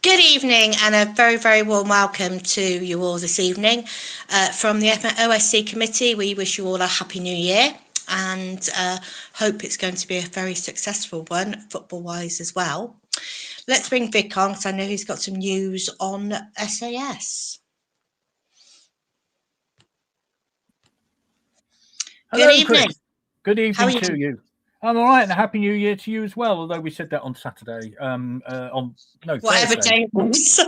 Good evening and a very, very warm welcome to you all this evening. From the OSC committee, we wish you all a happy new year and hope it's going to be a very successful one, football-wise as well. Let's bring Vic on because I know he's got some news on SAS. Hello, good evening. Chris. Good evening to you. I'm all right, and a happy new year to you as well. Although we said that on Saturday, whatever Thursday. day it was,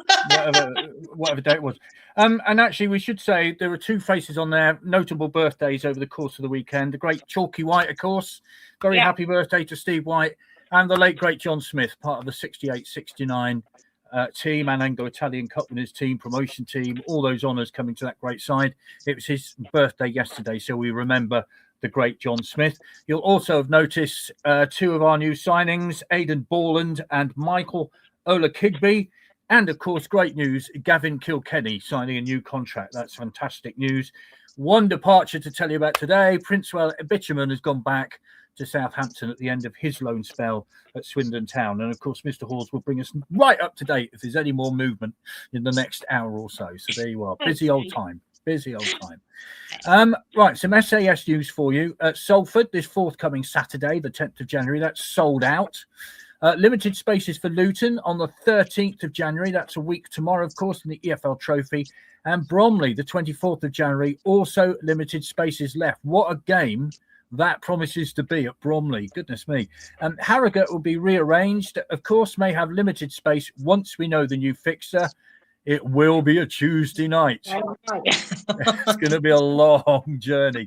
whatever day it was. And actually, we should say there are two faces on there, notable birthdays over the course of the weekend. The great Chalky White, of course, very happy birthday to Steve White, and the late great John Smith, part of the 68-69 team and Anglo-Italian Cup winners team, promotion team, all those honours coming to that great side. It was his birthday yesterday, so we remember the great John Smith. You'll also have noticed two of our new signings, Aidan Borland and Michael Ola-Kigby. And, of course, great news, Gavin Kilkenny signing a new contract. That's fantastic news. One departure to tell you about today. Princewell Bitumen has gone back to Southampton at the end of his loan spell at Swindon Town. And, of course, Mr. Hawes will bring us right up to date if there's any more movement in the next hour or so. So there you are. Busy old time. Busy old time. Right, some SAS news for you. At Salford, this forthcoming Saturday, the 10th of January, that's sold out. Limited spaces for Luton on the 13th of January. That's a week tomorrow, of course, in the EFL Trophy. And Bromley, the 24th of January, also limited spaces left. What a game that promises to be at Bromley. Goodness me. Harrogate will be rearranged. Of course, may have limited space once we know the new fixture. It will be a Tuesday night. It's going to be a long journey.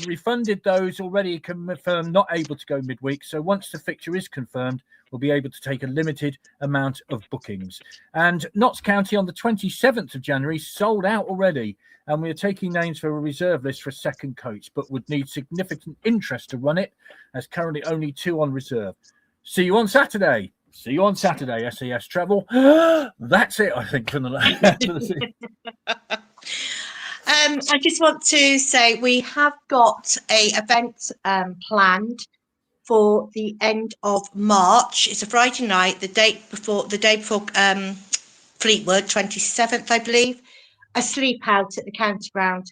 Refunded those already confirmed not able to go midweek. So once the fixture is confirmed, we'll be able to take a limited amount of bookings. And Notts County on the 27th of January sold out already. And we are taking names for a reserve list for a second coach, but would need significant interest to run it, as currently only 2 on reserve. See you on Saturday. See you on Saturday, SAS Travel. That's it, I think, from the I just want to say we have got a event planned for the end of March. It's a Friday night, the day before Fleetwood, 27th, I believe. A sleep out at the County Ground.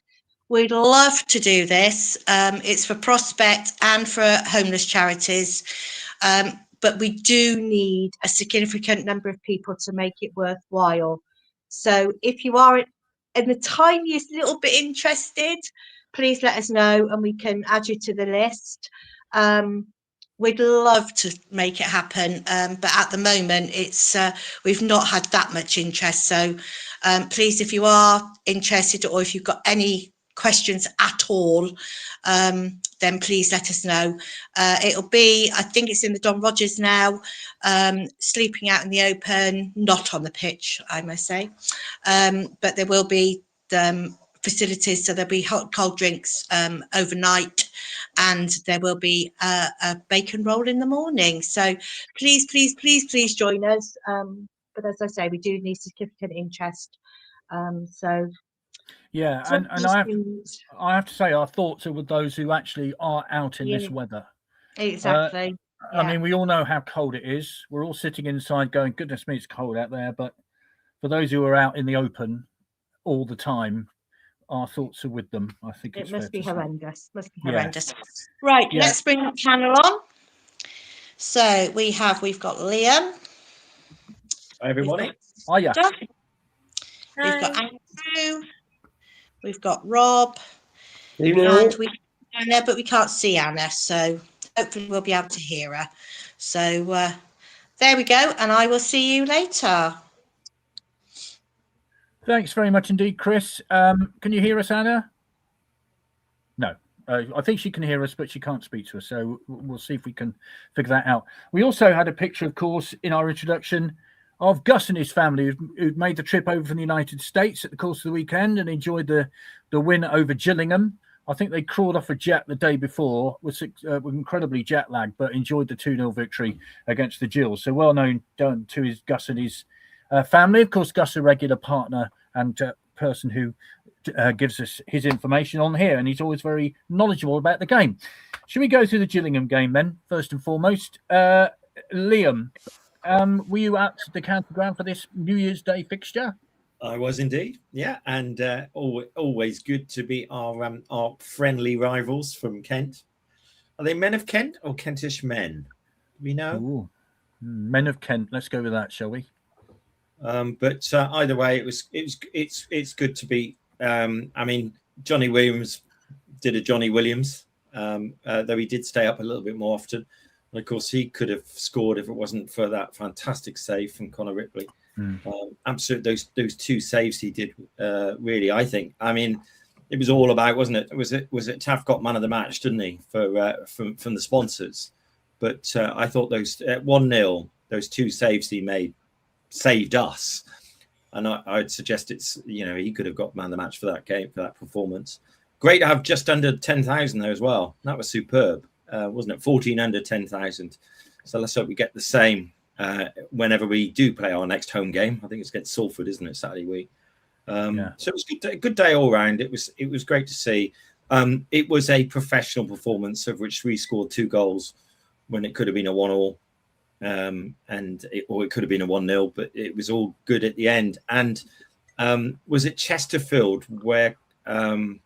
We'd love to do this. It's for Prospect and for homeless charities. But we do need a significant number of people to make it worthwhile. So if you are in the tiniest little bit interested, please let us know and we can add you to the list. We'd love to make it happen, but at the moment it's we've not had that much interest. So please, if you are interested or if you've got any questions at all, then please let us know. It'll be, I think it's in the Don Rogers now, sleeping out in the open, not on the pitch, I must say. But there will be facilities. So there'll be hot cold drinks overnight, and there will be a bacon roll in the morning. So please join us. But as I say, we do need significant interest. So yeah, and I have to say our thoughts are with those who actually are out in this weather. Exactly. I mean, we all know how cold it is. We're all sitting inside going, goodness me, it's cold out there. But for those who are out in the open all the time, our thoughts are with them. I think it must be horrendous. Must be Yeah. horrendous. Right, Yeah. let's bring the panel on. So we've got Liam. Hi, everybody. Oh, yeah. We've got Andrew. We've got Rob. Evening, And all. we've got Anna, but we can't see Anna. So hopefully we'll be able to hear her. So there we go. And I will see you later. Thanks very much indeed, Chris. Can you hear us, Anna? No. I think she can hear us, but she can't speak to us. So we'll see if we can figure that out. We also had a picture, of course, in our introduction of Gus and his family who'd made the trip over from the United States at the course of the weekend and enjoyed the win over Gillingham. I think they crawled off a jet the day before, was incredibly jet lagged, but enjoyed the 2-0 victory against the Gills. So well known to Gus and his family. Of course, Gus, a regular partner and person who gives us his information on here, and he's always very knowledgeable about the game. Should we go through the Gillingham game then, first and foremost? Liam, were you at the county ground for this New Year's Day fixture? I was indeed, yeah, and always good to be our friendly rivals from Kent. Are they men of Kent or Kentish men? Do we know? Ooh. Men of Kent. Let's go with that, shall we? But either way, it's good to be. I mean, Johnny Williams did a Johnny Williams, though he did stay up a little bit more often. And of course, he could have scored if it wasn't for that fantastic save from Connor Ripley. Absolutely, those two saves he did, really, I think. I mean, it was all about, wasn't it? Was it Taff got man of the match, didn't he, from the sponsors? But I thought those at 1-0, those two saves he made saved us. And I'd suggest he could have got man of the match for that game, for that performance. Great to have just under 10,000 there as well. That was superb, wasn't it? 14 under 10,000. So let's hope we get the same whenever we do play our next home game. I think it's against Salford, isn't it, Saturday week? So it was a good day all round. It was great to see. It was a professional performance of which we scored 2 goals when it could have been a 1-1. Or it could have been a 1-0, but it was all good at the end. And was it Chesterfield where Ollie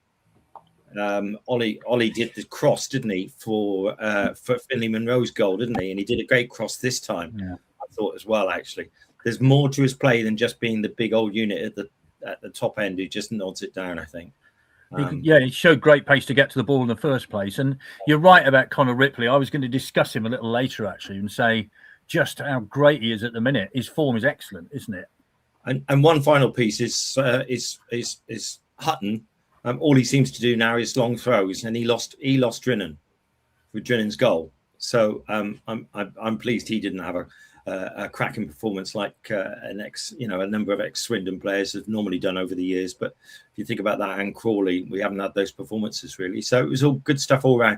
did the cross, didn't he, for Finley Monroe's goal, didn't he? And he did a great cross this time. Yeah. I thought as well. Actually, there's more to his play than just being the big old unit at the top end who just nods it down, I think. He showed great pace to get to the ball in the first place. And you're right about Connor Ripley. I was going to discuss him a little later, actually, and say just how great he is at the minute. His form is excellent, isn't it? And one final piece is Hutton. All he seems to do now is long throws, and he lost Drinnan with Drinnan's goal. So I'm pleased he didn't have a cracking performance like a number of ex-Swindon players have normally done over the years. But if you think about that and Crawley, we haven't had those performances really. So it was all good stuff all round.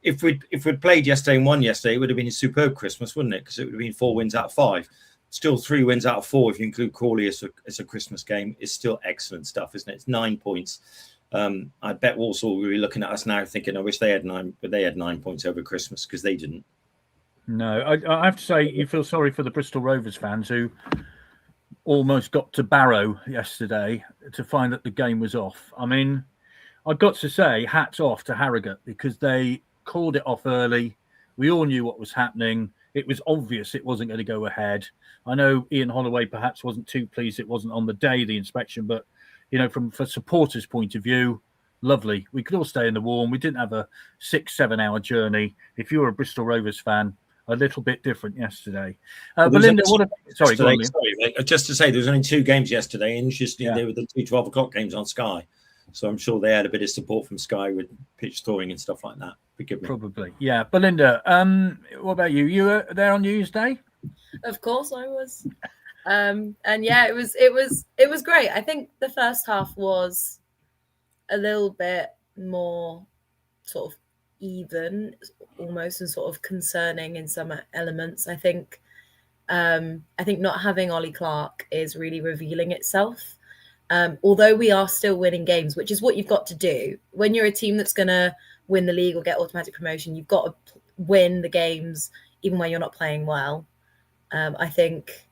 If we'd played yesterday and won yesterday, it would have been a superb Christmas, wouldn't it? Because it would have been 4 wins out of 5. Still 3 wins out of 4 if you include Crawley as a Christmas game. It's still excellent stuff, isn't it? It's 9 points. I bet Walsall will be looking at us now thinking, I wish they had 9, but they had 9 points over Christmas because they didn't. No, I have to say you feel sorry for the Bristol Rovers fans who almost got to Barrow yesterday to find that the game was off. I mean, I've got to say hats off to Harrogate because they called it off early. We all knew what was happening. It was obvious it wasn't going to go ahead. I know Ian Holloway perhaps wasn't too pleased it wasn't on the day, the inspection, but for supporters' point of view, lovely. We could all stay in the warm. We didn't have a 6-7 hour journey. If you were a Bristol Rovers fan, a little bit different yesterday. Belinda, sorry, go on, just to say, there was only 2 games yesterday. Interestingly, they were the 2 12 o'clock games on Sky. So I'm sure they had a bit of support from Sky with pitch thawing and stuff like that. Forgive me. Probably, yeah. Belinda, what about you? You were there on New Year's Day? Of course, I was. And yeah, it was great. I think the first half was a little bit more sort of even, almost, and sort of concerning in some elements. I think not having Ollie Clark is really revealing itself. Although we are still winning games, which is what you've got to do when you're a team that's going to win the league or get automatic promotion. You've got to win the games even when you're not playing well. I think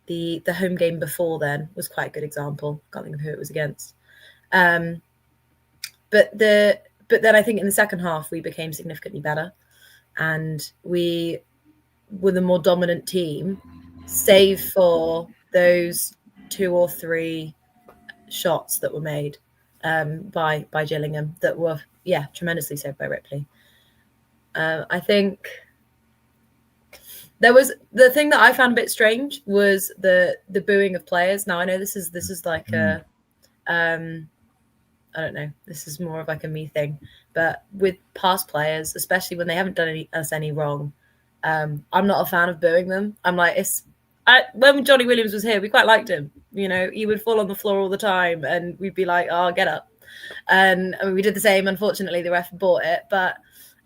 the home game before then was quite a good example. Can't think of who it was against. But then I think in the second half we became significantly better, and we were the more dominant team, save for those 2 or 3 shots that were made by Gillingham that were tremendously saved by Ripley. I think there was the thing that I found a bit strange was the booing of players. Now I know this is like a I don't know, this is more of like a me thing, but with past players, especially when they haven't done us any wrong, I'm not a fan of booing them. I'm like, when Johnny Williams was here, we quite liked him. You know, he would fall on the floor all the time and we'd be like, oh, get up. And I mean, we did the same. Unfortunately, the ref bought it. But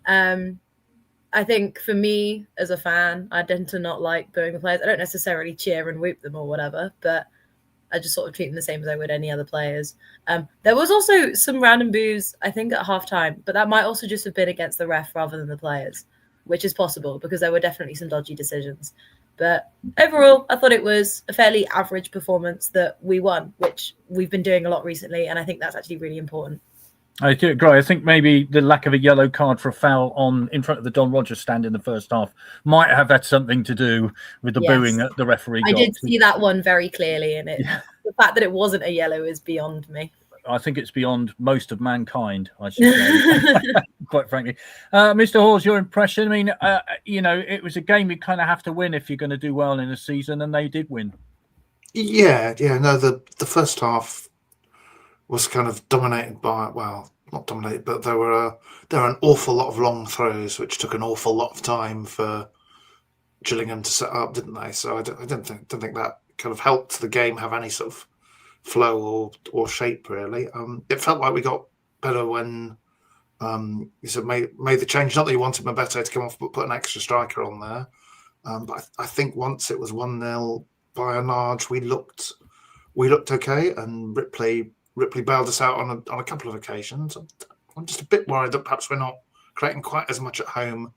I think for me as a fan, I tend to not like booing the players. I don't necessarily cheer and whoop them or whatever, but I just sort of treat them the same as I would any other players. There was also some random boos, I think, at halftime, but that might also just have been against the ref rather than the players, which is possible because there were definitely some dodgy decisions. But overall, I thought it was a fairly average performance that we won, which we've been doing a lot recently, and I think that's actually really important. I do agree. I think maybe the lack of a yellow card for a foul in front of the Don Rogers stand in the first half might have had something to do with the booing that the referee got. I did see that one very clearly, and the fact that it wasn't a yellow is beyond me. I think it's beyond most of mankind, I should say, quite frankly. Mr. Hawes, your impression? I mean, it was a game you kind of have to win if you're going to do well in a season, and they did win. Yeah. No, the first half was kind of dominated by, well, not dominated, but there were an awful lot of long throws, which took an awful lot of time for Gillingham to set up, didn't they? So I don't think that kind of helped the game have any sort of flow or shape, really. It felt like we got better when you said made the change. Not that you wanted Mbete to come off, but put an extra striker on there. But I think once it was 1-0 by a Narge, we looked okay, and Ripley bailed us out on a couple of occasions. I'm just a bit worried that perhaps we're not creating quite as much at home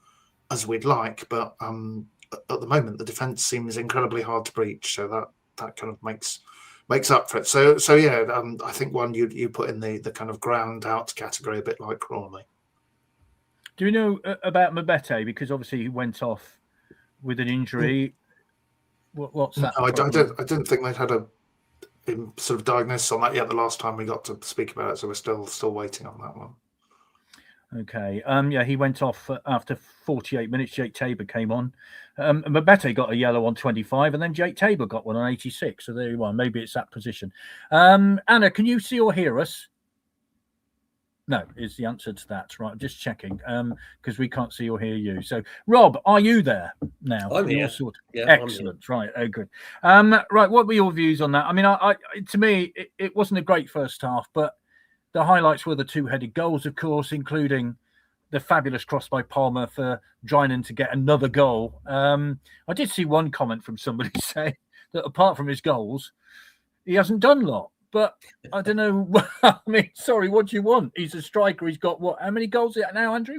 as we'd like, but at the moment the defence seems incredibly hard to breach, so that kind of makes up for it. So yeah, I think one you put in the kind of ground out category, a bit like Crawley. Do you know about Mbete? Because obviously he went off with an injury. What's that? No, I didn't think they'd had a sort of diagnosis on that yet the last time we got to speak about it, so we're still waiting on that one. Okay. He went off after 48 minutes. Jake Tabor came on. Mbete got a yellow on 25, and then Jake Tabor got one on 86. So there you are. Maybe it's that position. Anna, can you see or hear us? No, is the answer to that. Right. I'm just checking because we can't see or hear you. So, Rob, are you there now? I'm here. Yeah, excellent. Right. Oh, good. Right. What were your views on that? I mean, to me, it wasn't a great first half, but the highlights were the two-headed goals, of course, including the fabulous cross by Palmer for Drinan to get another goal. I did see one comment from somebody saying that apart from his goals, he hasn't done a lot. But I don't know. I mean, sorry, what do you want? He's a striker. He's got what? How many goals is it now, Andrew?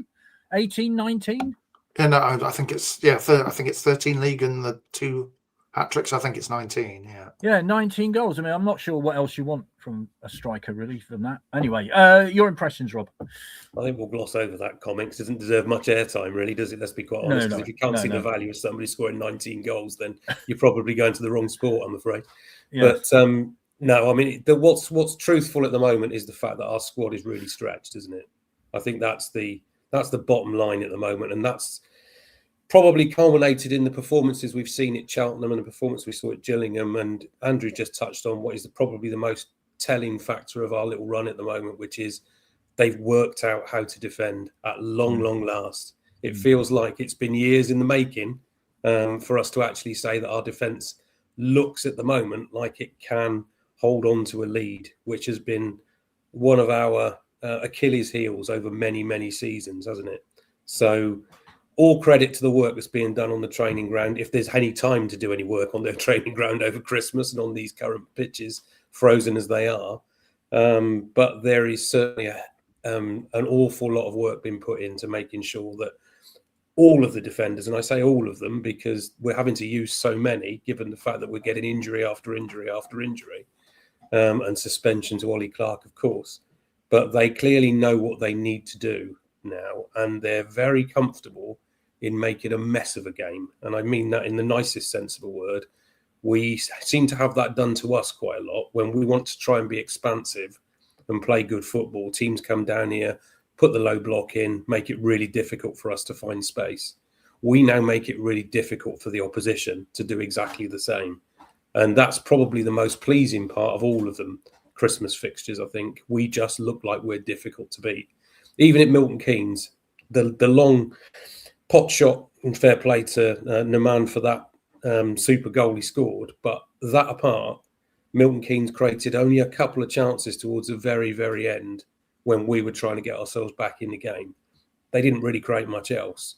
18, 19? Yeah, no, I think it's I think it's 13 league and the 2 hat-tricks. I think it's 19, yeah. Yeah, 19 goals. I mean, I'm not sure what else you want from a striker, really, from that. Anyway, your impressions, Rob? I think we'll gloss over that comment because it doesn't deserve much airtime, really, does it? Let's be quite honest. If you can't see the value of somebody scoring 19 goals, then you're probably going to the wrong sport, I'm afraid. Yes. But no, I mean, what's truthful at the moment is the fact that our squad is really stretched, isn't it? I think that's the bottom line at the moment, and that's probably culminated in the performances we've seen at Cheltenham and the performance we saw at Gillingham. And Andrew just touched on what is probably the most telling factor of our little run at the moment, which is they've worked out how to defend at long last. It feels like it's been years in the making for us to actually say that our defence looks at the moment like it can hold on to a lead, which has been one of our Achilles heels over many, many seasons, hasn't it? So all credit to the work that's being done on the training ground. If there's any time to do any work on their training ground over Christmas and on these current pitches, frozen as they are. But there is certainly an awful lot of work being put into making sure that all of the defenders, and I say all of them because we're having to use so many, given the fact that we're getting injury after injury after injury, and suspension to Ollie Clark, of course. But they clearly know what they need to do now, and they're very comfortable in making a mess of a game. And I mean that in the nicest sense of a word. We seem to have that done to us quite a lot. When we want to try and be expansive and play good football, teams come down here, put the low block in, make it really difficult for us to find space. We now make it really difficult for the opposition to do exactly the same. And that's probably the most pleasing part of all of them, Christmas fixtures, I think. We just look like we're difficult to beat. Even at Milton Keynes, the long pot shot, and fair play to Naman for that super goal he scored. But that apart, Milton Keynes created only a couple of chances towards the very, very end when we were trying to get ourselves back in the game. They didn't really create much else.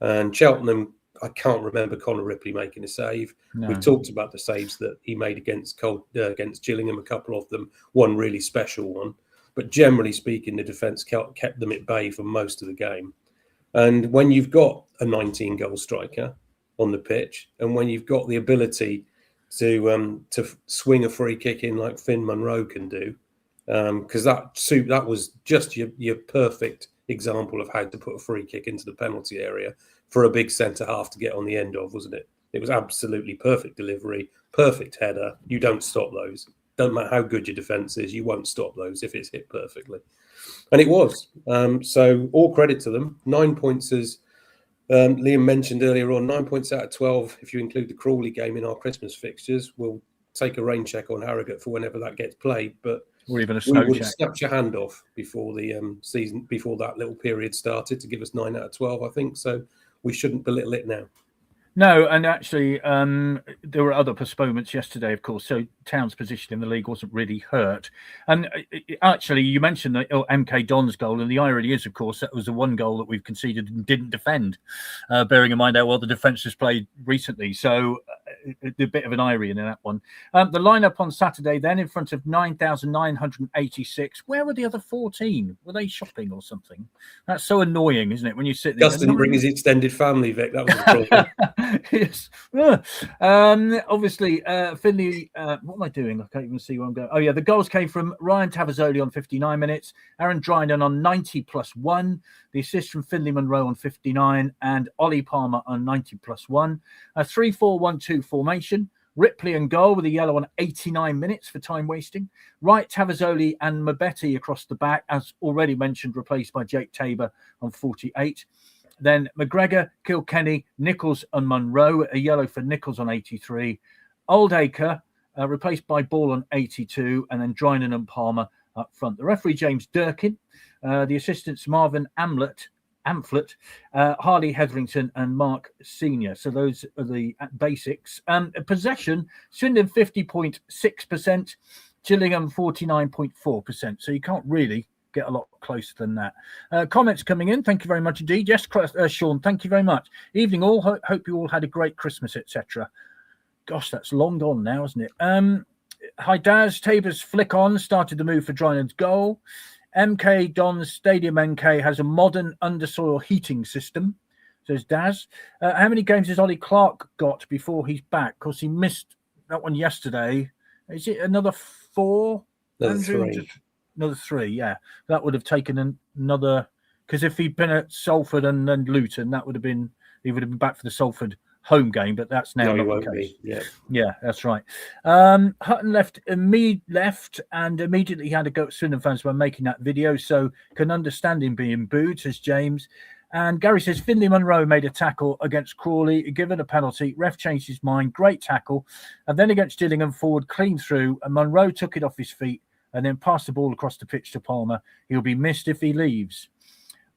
And Cheltenham, I can't remember Connor Ripley making a save. No. We've talked about the saves that he made against Gillingham, a couple of them, one really special one. But generally speaking, the defence kept them at bay for most of the game. And when you've got a 19-goal striker on the pitch, and when you've got the ability to swing a free kick in like Finn Monroe can do, because that was just your perfect example of how to put a free kick into the penalty area for a big centre-half to get on the end of, wasn't it? It was absolutely perfect delivery, perfect header. You don't stop those. Doesn't matter how good your defence is, you won't stop those if it's hit perfectly. And it was. So all credit to them. 9 points, as Liam mentioned earlier on, 9 points out of 12, if you include the Crawley game in our Christmas fixtures. We'll take a rain check on Harrogate for whenever that gets played. But or even a snow check. Snapped your hand off before the season, before that little period started to give us 9 out of 12, I think. So we shouldn't belittle it now. No, and actually, there were other postponements yesterday, of course. So Town's position in the league wasn't really hurt. And actually, you mentioned the MK Dons goal, and the irony is, of course, that was the one goal that we've conceded and didn't defend, bearing in mind how well the defence has played recently. So a bit of an irony in that one. The lineup on Saturday, then, in front of 9,986. Where were the other 14? Were they shopping or something? That's so annoying, isn't it? When you sit there. Gus didn't bring his extended family, Vic. That was the problem. Yes. Obviously, Finley, what am I doing? I can't even see where I'm going. Oh, yeah, the goals came from Ryan Tavazzoli on 59 minutes, Aaron Dryden on 90+1, the assist from Finley Monroe on 59, and Ollie Palmer on 90+1. A 3-4-1-2 formation. Ripley and goal with a yellow on 89 minutes for time wasting. Wright, Tavazzoli and Mabetti across the back, as already mentioned, replaced by Jake Tabor on 48. Then McGregor, Kilkenny, Nichols and Monroe, a yellow for Nichols on 83. Oldacre, replaced by Ball on 82. And then Dryden and Palmer up front. The referee, James Durkin. The assistants, Marvin Amphlett, Harley Hetherington and Mark Senior. So those are the basics. Possession, Swindon 50.6%, Gillingham 49.4%. So you can't really get a lot closer than that. Comments coming in. Thank you very much indeed. Yes, Sean, thank you very much. Evening all. Hope you all had a great Christmas, etc. Gosh, that's long gone now, isn't it? Hi, Daz. Tabor's flick on started the move for Dryden's goal. MK Dons Stadium NK has a modern undersoil heating system, says Daz. How many games has Ollie Clark got before he's back? Of course, he missed that one yesterday. Is it another 4? Another 3, yeah. That would have taken another, because if he'd been at Salford and then Luton, he would have been back for the Salford home game, but that's now not the case. Yeah, that's right. Hutton left and immediately had a go at Swindon fans by making that video, so can understand him being booed, says James. And Gary says Finley Monroe made a tackle against Crawley, given a penalty. Ref changed his mind. Great tackle. And then against Gillingham, forward clean through, and Monroe took it off his feet and then pass the ball across the pitch to Palmer. He'll be missed if he leaves.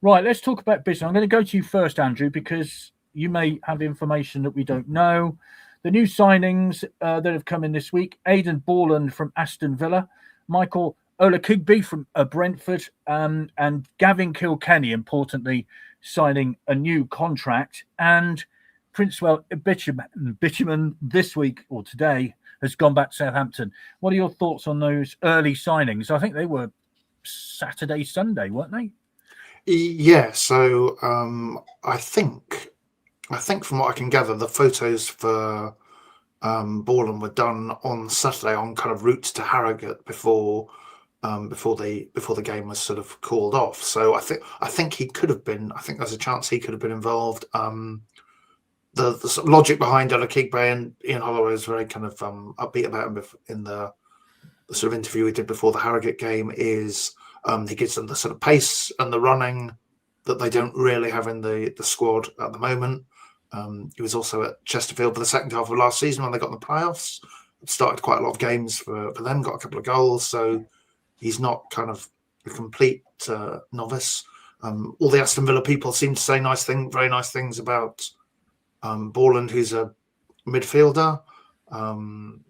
Right, let's talk about business. I'm going to go to you first, Andrew, because you may have information that we don't know. The new signings that have come in this week: Aidan Borland from Aston Villa, Michael Ola Kigby from Brentford, and Gavin Kilkenny, importantly, signing a new contract. And Princewell Bitumen this week or today has gone back to Southampton. What are your thoughts on those early signings? I think they were Saturday, Sunday, weren't they? Yeah. So I think from what I can gather, the photos for Borland were done on Saturday on kind of route to Harrogate before the game was sort of called off. So I think he could have been. I think there's a chance he could have been involved. The sort of logic behind Ola Kigby, and Ian Holloway was very kind of upbeat about him in the sort of interview we did before the Harrogate game, is he gives them the sort of pace and the running that they don't really have in the squad at the moment. He was also at Chesterfield for the second half of last season when they got in the playoffs. Started quite a lot of games for them, got a couple of goals, so he's not kind of a complete novice. All the Aston Villa people seem to say very nice things about Borland, who's a midfielder, and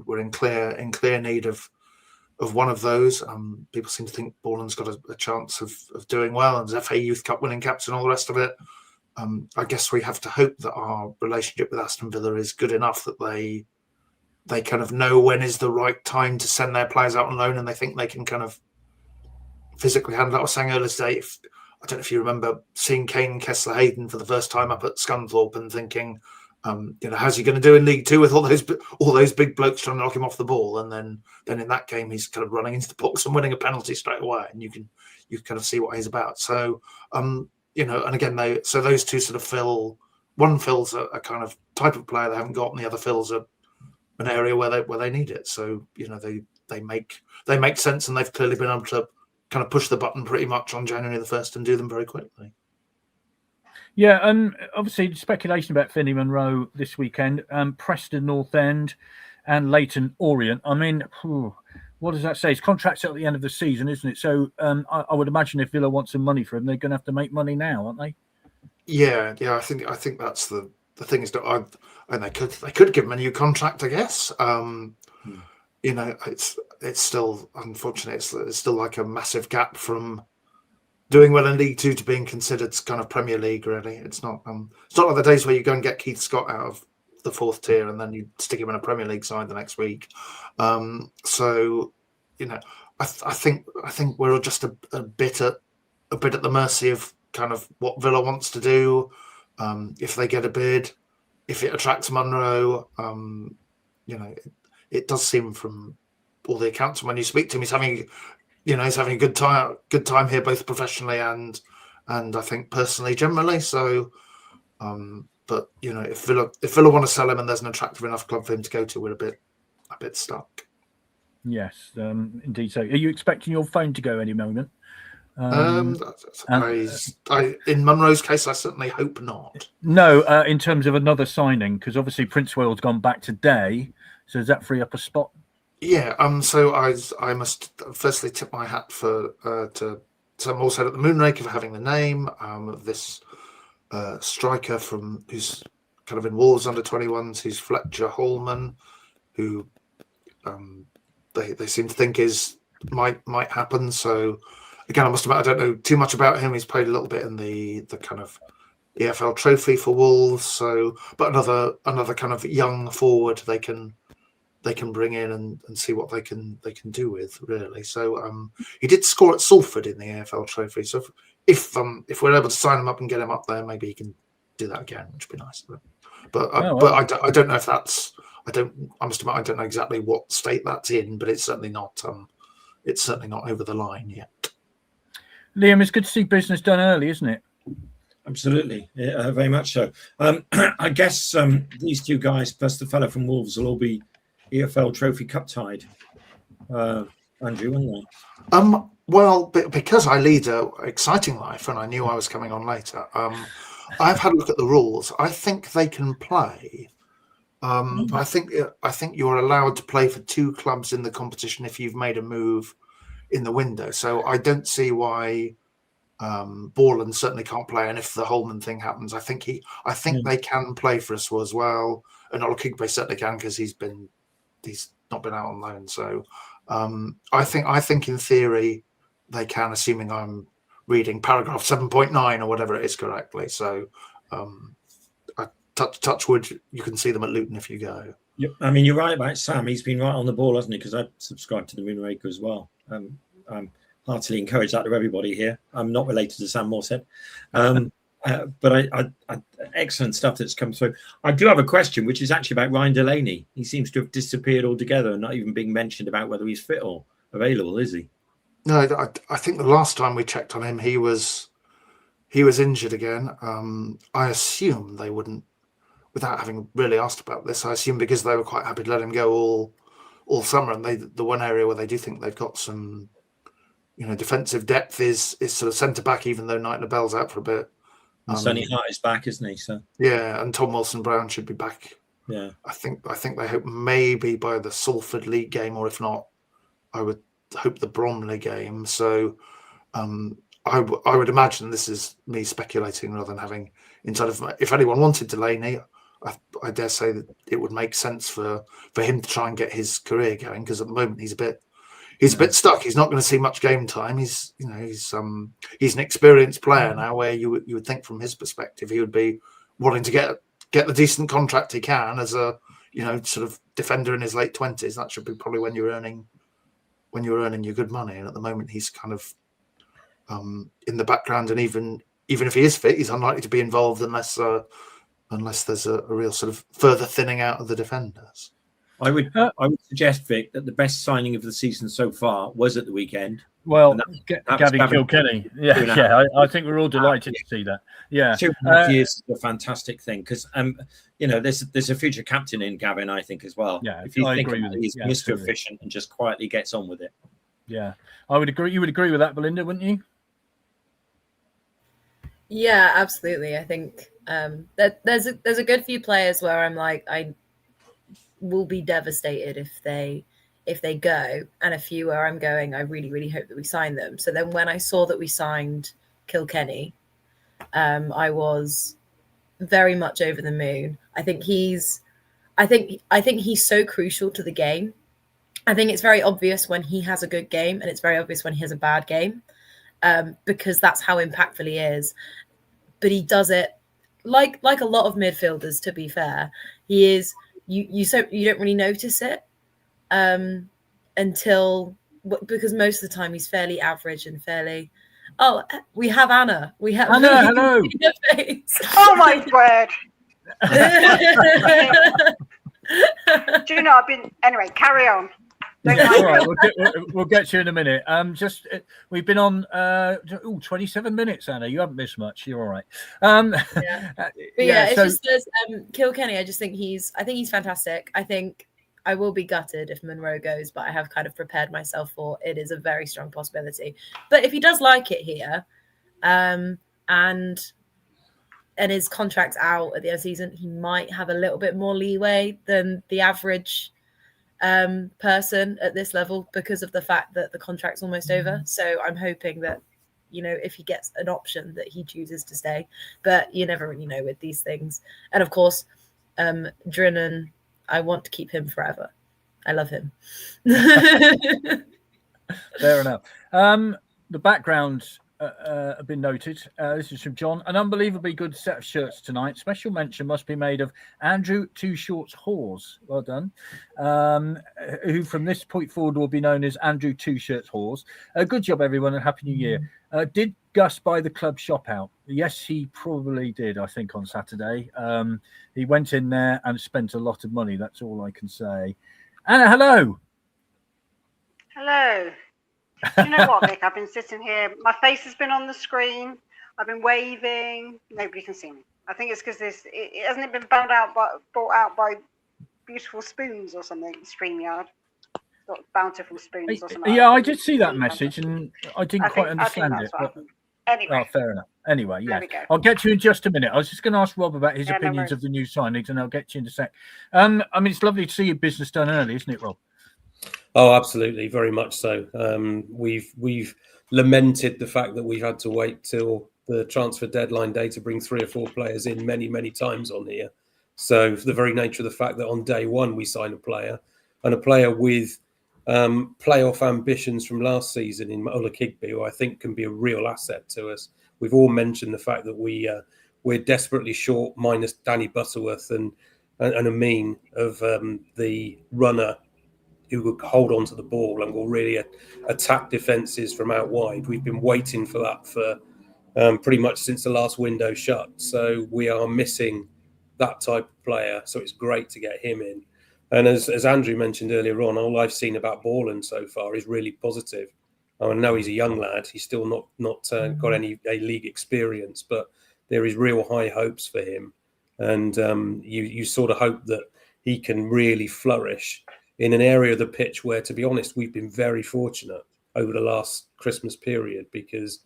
we're in clear need of one of those. People seem to think Borland's got a chance of doing well, and as FA Youth Cup winning captain, all the rest of it. I guess we have to hope that our relationship with Aston Villa is good enough that they kind of know when is the right time to send their players out on loan, and they think they can kind of physically handle it. I was saying earlier today, I don't know if you remember seeing Kane Kessler-Hayden for the first time up at Scunthorpe and thinking, how's he going to do in League Two with all those big blokes trying to knock him off the ball? And then in that game, he's kind of running into the box and winning a penalty straight away, and you can kind of see what he's about. So, and again, those two sort of fill. One fills a kind of type of player they haven't got, and the other fills an area where they need it. So they make sense, and they've clearly been able to kind of push the button pretty much on January the 1st and do them very quickly. Yeah, and obviously speculation about Finney Monroe this weekend, Preston North End and Leyton Orient. I mean, what does that say? His contract's at the end of the season, isn't it? So I would imagine if Villa wants some money for him, they're going to have to make money now, aren't they? Yeah. I think that's the thing is that they could give him a new contract, I guess. It's still, unfortunately, it's still like a massive gap from doing well in League Two to being considered kind of Premier League. Really, it's not like the days where you go and get Keith Scott out of the 4th tier and then you stick him in a Premier League side the next week. So I think we're just a bit at the mercy of kind of what Villa wants to do. If they get a bid, if it attracts Monroe, it does seem from all the accounts when you speak to him, he's having a good time here, both professionally and I think personally generally. So, but if Villa want to sell him and there's an attractive enough club for him to go to, we're a bit stuck. Yes, indeed. So, are you expecting your phone to go any moment? In Monroe's case, I certainly hope not. No, in terms of another signing, because obviously Princewell's gone back today. So does that free up a spot? Yeah. So I must firstly tip my hat to Sam Morshead at the Moonraker for having the name of this striker who's kind of in Wolves under 21s, who's Fletcher Holman, who they seem to think might happen. So again, I must admit I don't know too much about him. He's played a little bit in the kind of EFL Trophy for Wolves. So, but another kind of young forward they can bring in and see what they can do with, really. So he did score at Salford in the AFL Trophy. So if we're able to sign him up and get him up there, maybe he can do that again, which would be nice. But I don't know if that's. I must admit I don't know exactly what state that's in, but it's certainly not. It's certainly not over the line yet. Liam, it's good to see business done early, isn't it? Absolutely, very much so. I guess these two guys plus the fellow from Wolves will all be EFL Trophy Cup tied, Andrew, won't they? Well, because I lead an exciting life and I knew I was coming on later, I've had a look at the rules. I think they can play. I think you're allowed to play for two clubs in the competition if you've made a move in the window. So I don't see why Borland certainly can't play. And if the Holman thing happens, I think they can play for us as well. And Ola Kigby certainly can because he's not been out on loan. So I think in theory they can, assuming I'm reading paragraph 7.9 or whatever it is correctly. So touch wood, you can see them at Luton if you go. Yep. I mean, you're right about Sam. He's been right on the ball, hasn't he? Because I subscribe to the Moonraker as well. I'm heartily encourage that to everybody here. I'm not related to Sam Morshead. But I excellent stuff that's come through. I do have a question, which is actually about Ryan Delaney. He seems to have disappeared altogether and not even being mentioned about whether he's fit or available, is he? No, I think the last time we checked on him, he was injured again. I assume they wouldn't, without having really asked about this, I assume because they were quite happy to let him go all summer. And the one area where they do think they've got some, defensive depth is sort of centre back, even though Knight-Nobel's out for a bit. Sonny Hart is back, isn't he? So yeah, and Tom Wilson-Brown should be back. Yeah, I think they hope maybe by the Salford League game, or if not, I would hope the Bromley game. So I would imagine, this is me speculating rather than having inside of. If anyone wanted Delaney, I dare say that it would make sense for him to try and get his career going, because at the moment he's a bit stuck. He's not going to see much game time. He's an experienced player now, where you would think from his perspective he would be wanting to get the decent contract he can as a sort of defender in his late 20s. That should be probably when you're earning your good money. And at the moment he's kind of in the background, and even if he is fit, he's unlikely to be involved unless there's a real sort of further thinning out of the defenders. I would suggest, Vic, that the best signing of the season so far was at the weekend. Well, Gavin Kilkenny. Yeah. I think we're all delighted to see that. Yeah, 2.5 years is a fantastic thing, because there's a future captain in Gavin, I think, as well. Yeah, if you I think agree with he's you. Mr. Efficient and just quietly gets on with it. Yeah, I would agree. You would agree with that, Belinda, wouldn't you? Yeah, absolutely. I think that there's a good few players where I'm like, I will be devastated if they go, and a few where I'm going, I really, really hope that we sign them. So then when I saw that we signed Kilkenny, I was very much over the moon. I think he's so crucial to the game. I think it's very obvious when he has a good game, and it's very obvious when he has a bad game, because that's how impactful he is. But he does it like a lot of midfielders, to be fair. He is you don't really notice it until, because most of the time he's fairly average and fairly. Oh, we have Anna. We have Anna. Hello. Oh my word! Do you know I've been anyway? Carry on. Yeah, all right, we'll get to you in a minute. We've been on 27 minutes, Anna. You haven't missed much. You're all right. It's just Kilkenny. I think he's fantastic. I think I will be gutted if Monroe goes, but I have kind of prepared myself for it. Is a very strong possibility. But if he does like it here, and his contract's out at the end of the season, he might have a little bit more leeway than the average person at this level, because of the fact that the contract's almost over. So I'm hoping that, if he gets an option, that he chooses to stay. But you never really know with these things. And of course, Drinan, I want to keep him forever. I love him. Fair enough. The background have been noted. This is from John. An unbelievably good set of shirts tonight. Special mention must be made of Andrew Two Shorts Hawes. Well done. Who from this point forward will be known as Andrew Two Shirts Hawes. Good job, everyone, and Happy New Year. Did Gus buy the club shop out? Yes, he probably did, I think, on Saturday. He went in there and spent a lot of money. That's all I can say. Anna, hello. Hello. Do you know what, Vic? I've been sitting here. My face has been on the screen. I've been waving. Nobody can see me. I think it's because it hasn't been brought out by beautiful spoons or something. StreamYard, got bountiful spoons or something. Yeah, I did see that message, and I didn't quite understand it. But... Anyway. Oh, fair enough. Anyway, yeah. I'll get to you in just a minute. I was just going to ask Rob about his opinions of the new signings, and I'll get to you in a sec. It's lovely to see your business done early, isn't it, Rob? Oh, absolutely, very much so. We've lamented the fact that we've had to wait till the transfer deadline day to bring 3 or 4 players in many times on here. So, for the very nature of the fact that on day one we sign a player, and a player with playoff ambitions from last season in Ola Kigbe, who I think can be a real asset to us. We've all mentioned the fact that we're desperately short, minus Danny Butterworth and Amin, of the runner who will hold on to the ball and will really attack defences from out wide. We've been waiting for that for pretty much since the last window shut. So we are missing that type of player. So it's great to get him in. And as Andrew mentioned earlier on, all I've seen about Borland so far is really positive. I know he's a young lad. He's still not got any A-League experience, but there is real high hopes for him. And you sort of hope that he can really flourish in an area of the pitch where, to be honest, we've been very fortunate over the last Christmas period, because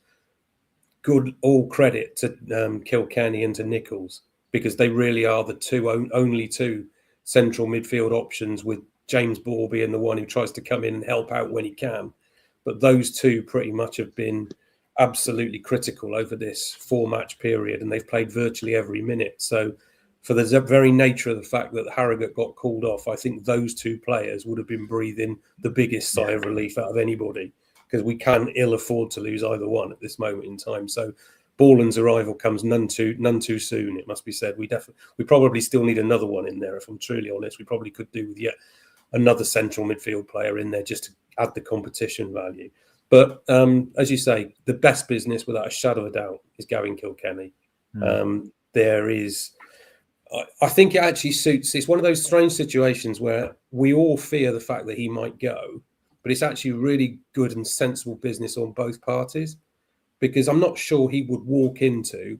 all credit to Kilkenny and to Nichols, because they really are the only two central midfield options, with James Ball being the one who tries to come in and help out when he can. But those two pretty much have been absolutely critical over this 4-match period, and they've played virtually every minute. So for the very nature of the fact that Harrogate got called off, I think those two players would have been breathing the biggest sigh of relief out of anybody, because we can ill afford to lose either one at this moment in time. So Borland's arrival comes none too soon, it must be said. We probably still need another one in there, if I'm truly honest. We probably could do with yet another central midfield player in there just to add the competition value. But as you say, the best business, without a shadow of a doubt, is Gavin Kilkenny. I think it actually suits. It's one of those strange situations where we all fear the fact that he might go, but it's actually really good and sensible business on both parties, because I'm not sure he would walk into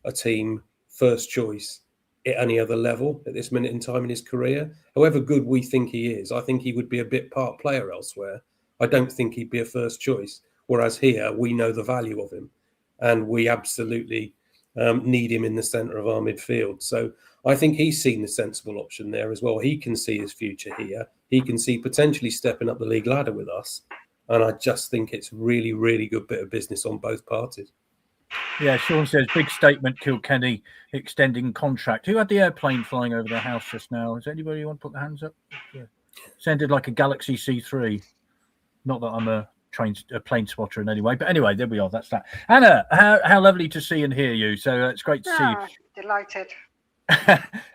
a team first choice at any other level at this minute in time in his career. However good we think he is, I think he would be a bit part player elsewhere. I don't think he'd be a first choice. Whereas here, we know the value of him, and we absolutely need him in the centre of our midfield. So I think he's seen the sensible option there as well. He can see his future here. He can see potentially stepping up the league ladder with us. And I just think it's really, really good bit of business on both parties. Yeah, Sean says, big statement, Kilkenny extending contract. Who had the airplane flying over their house just now? Is anybody want to put their hands up? Yeah. Sounded like a Galaxy C3. Not that I'm a plane spotter in any way, but anyway, there we are. That's that. Anna, how lovely to see and hear you. So it's great to see you. Delighted.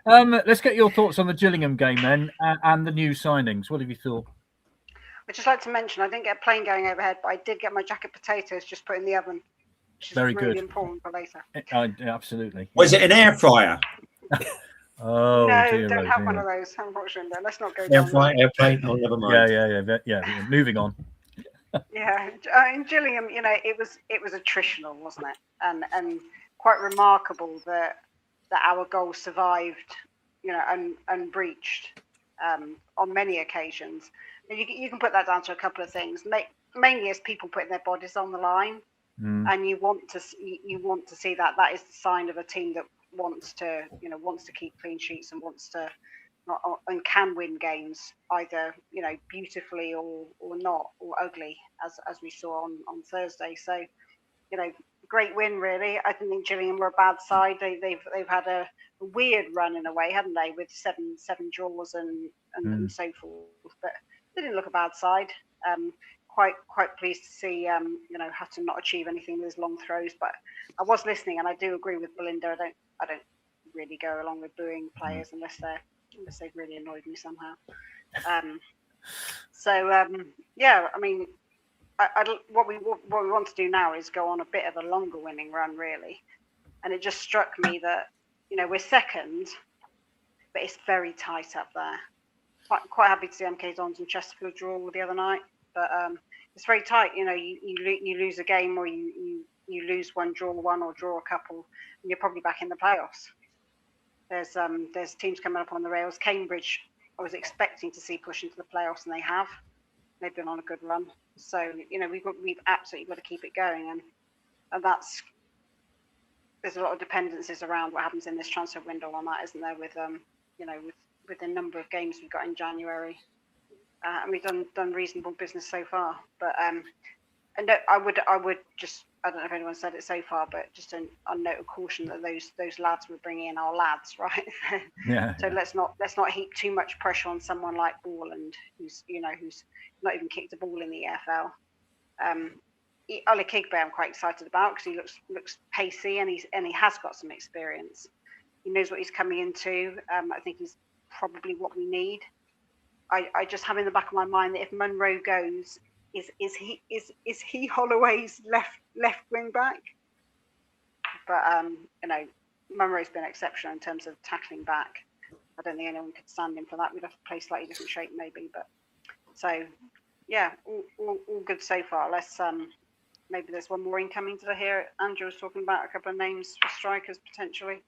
Let's get your thoughts on the Gillingham game then, and the new signings. What have you thought? I'd just like to mention, I didn't get a plane going overhead, but I did get my jacket potatoes just put in the oven, which is very really good. important for later. Absolutely. Was it an air fryer? Oh, no, dear, don't have one of those, unfortunately. Let's not go down Air airplane. Oh, never mind. Yeah. Moving on. Yeah, in Gillingham, it was attritional, wasn't it? And quite remarkable that our goal survived, unbreached on many occasions. You can put that down to a couple of things, mainly as people putting their bodies on the line, and you want to see that is the sign of a team that wants to keep clean sheets and wants to and can win games either beautifully or not, or ugly, as we saw on Thursday. So great win really. I didn't think Gillingham were a bad side. They've had a weird run in a way, haven't they, with seven draws and so forth, but they didn't look a bad side. Quite pleased to see Hutton not achieve anything with his long throws, but I was listening and I do agree with Belinda. I don't really go along with booing players unless they've really annoyed me somehow. Yeah, I mean, what we want to do now is go on a bit of a longer winning run, really. And it just struck me that we're second, but it's very tight up there. Quite happy to see MK Dons and Chesterfield draw the other night, but it's very tight. You lose a game, or you lose one, draw one, or draw a couple, and you're probably back in the playoffs. There's teams coming up on the rails. Cambridge, I was expecting to see push into the playoffs, and they have. They've been on a good run. So we've absolutely got to keep it going, and there's a lot of dependencies around what happens in this transfer window on that, isn't there? With the number of games we've got in January, and we've done reasonable business so far. But and I would just I don't know if anyone said it so far, but just a note of caution that those lads we're bringing in are lads, right? Yeah. So let's not heap too much pressure on someone like Borland, who's not even kicked a ball in the EFL. Ollie Kigbe, I'm quite excited about because he looks pacey and he has got some experience. He knows what he's coming into. I think he's probably what we need. I just have in the back of my mind that if Munro goes, is he Holloway's left wing back? But Munro's been exceptional in terms of tackling back. I don't think anyone could stand him for that. We'd have to play slightly different shape maybe, but so yeah, all good so far. Let's maybe there's one more incoming. Did I hear Andrew was talking about a couple of names for strikers potentially?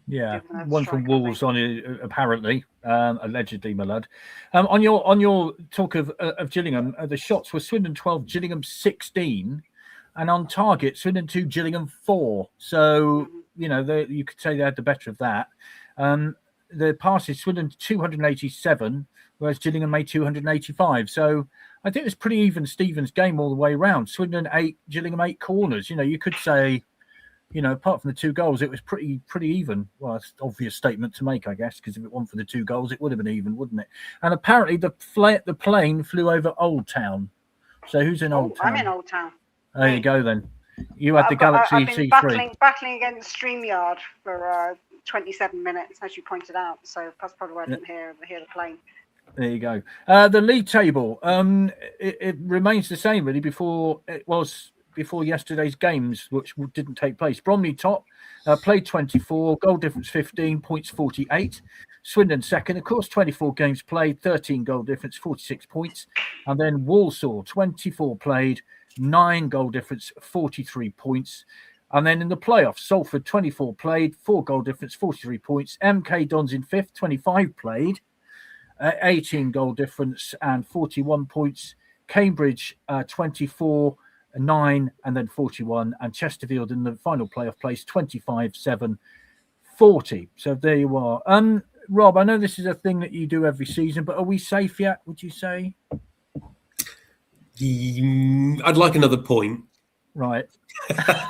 Yeah, one from Wolves on it, apparently, allegedly, my lad. On your talk of Gillingham, the shots were Swindon 12, Gillingham 16, and on target Swindon 2, Gillingham 4. So you could say they had the better of that. The passes Swindon 287, whereas Gillingham made 285. So I think it was pretty even Stevens game all the way around. Swindon 8, Gillingham 8 corners. You could say, apart from the 2 goals, it was pretty even. Well, it's an obvious statement to make, I guess, because if it wasn't for the 2 goals, it would have been even, wouldn't it? And apparently the plane flew over Old Town. So who's in Old Town? I'm in Old Town. There you go then. You had the Galaxy I've been T3. battling against StreamYard for 27 minutes, as you pointed out. So that's probably why I didn't hear the plane. There you go. The league table, it remains the same really before yesterday's games, which didn't take place. Bromley top, played 24, goal difference 15, points 48. Swindon second, of course, 24 games played, 13 goal difference, 46 points. And then Walsall, 24 played, 9 goal difference, 43 points. And then in the playoffs, Salford, 24 played, 4 goal difference, 43 points. MK Dons in fifth, 25 played, 18 goal difference and 41 points. Cambridge, 24, 9 and then 41, and Chesterfield in the final playoff place 25, 7, 40. So there you are. Rob, I know this is a thing that you do every season, but are we safe yet, would you say? I'd like another point. Right.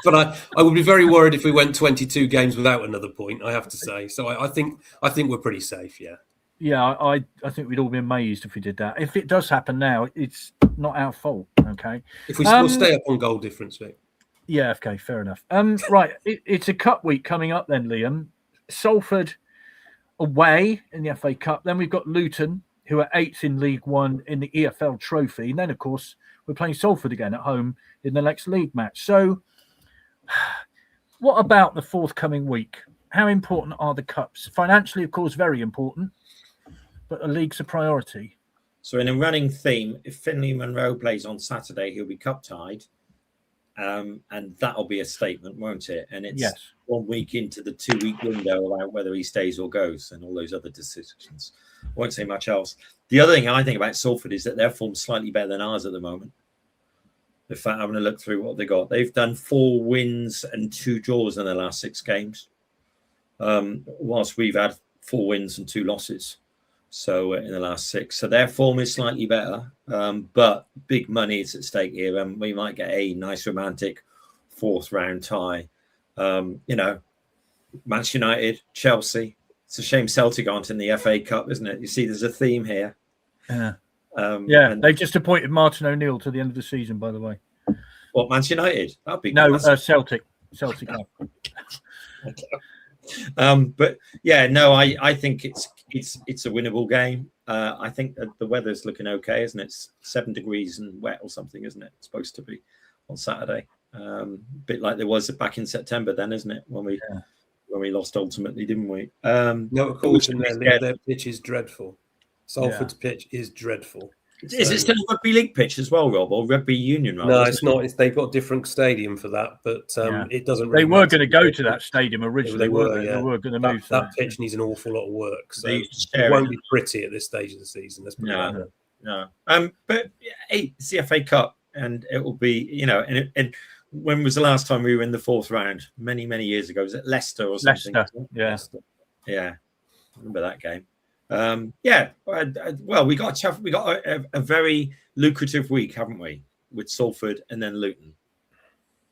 But I would be very worried if we went 22 games without another point, I have to say. So I think we're pretty safe, yeah. Yeah, I think we'd all be amazed if we did that. If it does happen now, it's not our fault, okay? If we'll stay up on goal difference, Vic. Yeah, okay, fair enough. Right, it's a cup week coming up then, Liam. Salford away in the FA Cup. Then we've got Luton, who are 8th in League One in the EFL Trophy. And then, of course, we're playing Salford again at home in the next league match. So what about the forthcoming week? How important are the cups? Financially, of course, very important, but the league's a priority. So in a running theme, if Finley Munro plays on Saturday, he'll be cup tied. And that'll be a statement, won't it? And it's 1 week into the 2-week window about whether he stays or goes and all those other decisions. I won't say much else. The other thing I think about Salford is that their form's slightly better than ours at the moment. In fact, I'm going to look through what they got. They've done 4 wins and 2 draws in their last 6 games, whilst we've had 4 wins and 2 losses. So in the last 6, so their form is slightly better, but big money is at stake here, and we might get a nice romantic 4th round tie. Manchester United, Chelsea. It's a shame Celtic aren't in the FA Cup, isn't it? You see, there's a theme here. Yeah. And they've just appointed Martin O'Neill to the end of the season, by the way. What, Manchester United? That'd be Celtic. Celtic. But yeah, no, I think it's a winnable game. I think that the weather's looking okay, isn't it? It's 7 degrees and wet or something, isn't it? It's supposed to be on Saturday. A bit like there was back in September then, isn't it? When we lost ultimately, didn't we? No, of course, their pitch is dreadful. Salford's pitch is dreadful. Is it still a rugby league pitch as well, Rob, or rugby union? No, it's not. They've got a different stadium for that, but it doesn't. Really they were going to go to that stadium originally. They were going to move. That pitch needs an awful lot of work, so it won't be pretty at this stage of the season. No. But it's the FA Cup, and it will be, and when was the last time we were in the 4th round? Many years ago. Was it Leicester or something? Leicester. Yeah. Remember that game? Well, we got a very lucrative week, haven't we, with Salford and then Luton.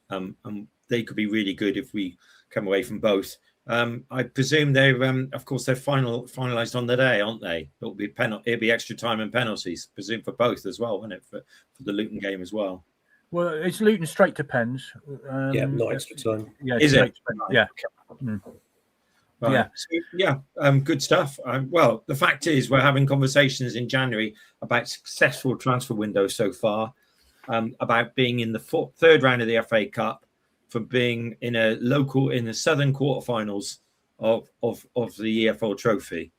and they could be really good if we come away from both. I presume they're, of course, they're finalised on the day, aren't they? It'll be extra time and penalties, presume for both as well, won't it? For the Luton game as well. Well, it's Luton straight to pens. Not extra time. Yeah, is it? Yeah. Right. Yeah. So, good stuff. Well, the fact is, we're having conversations in January about successful transfer windows so far, about being in the third round of the FA Cup, for being in the southern quarterfinals of the EFL Trophy,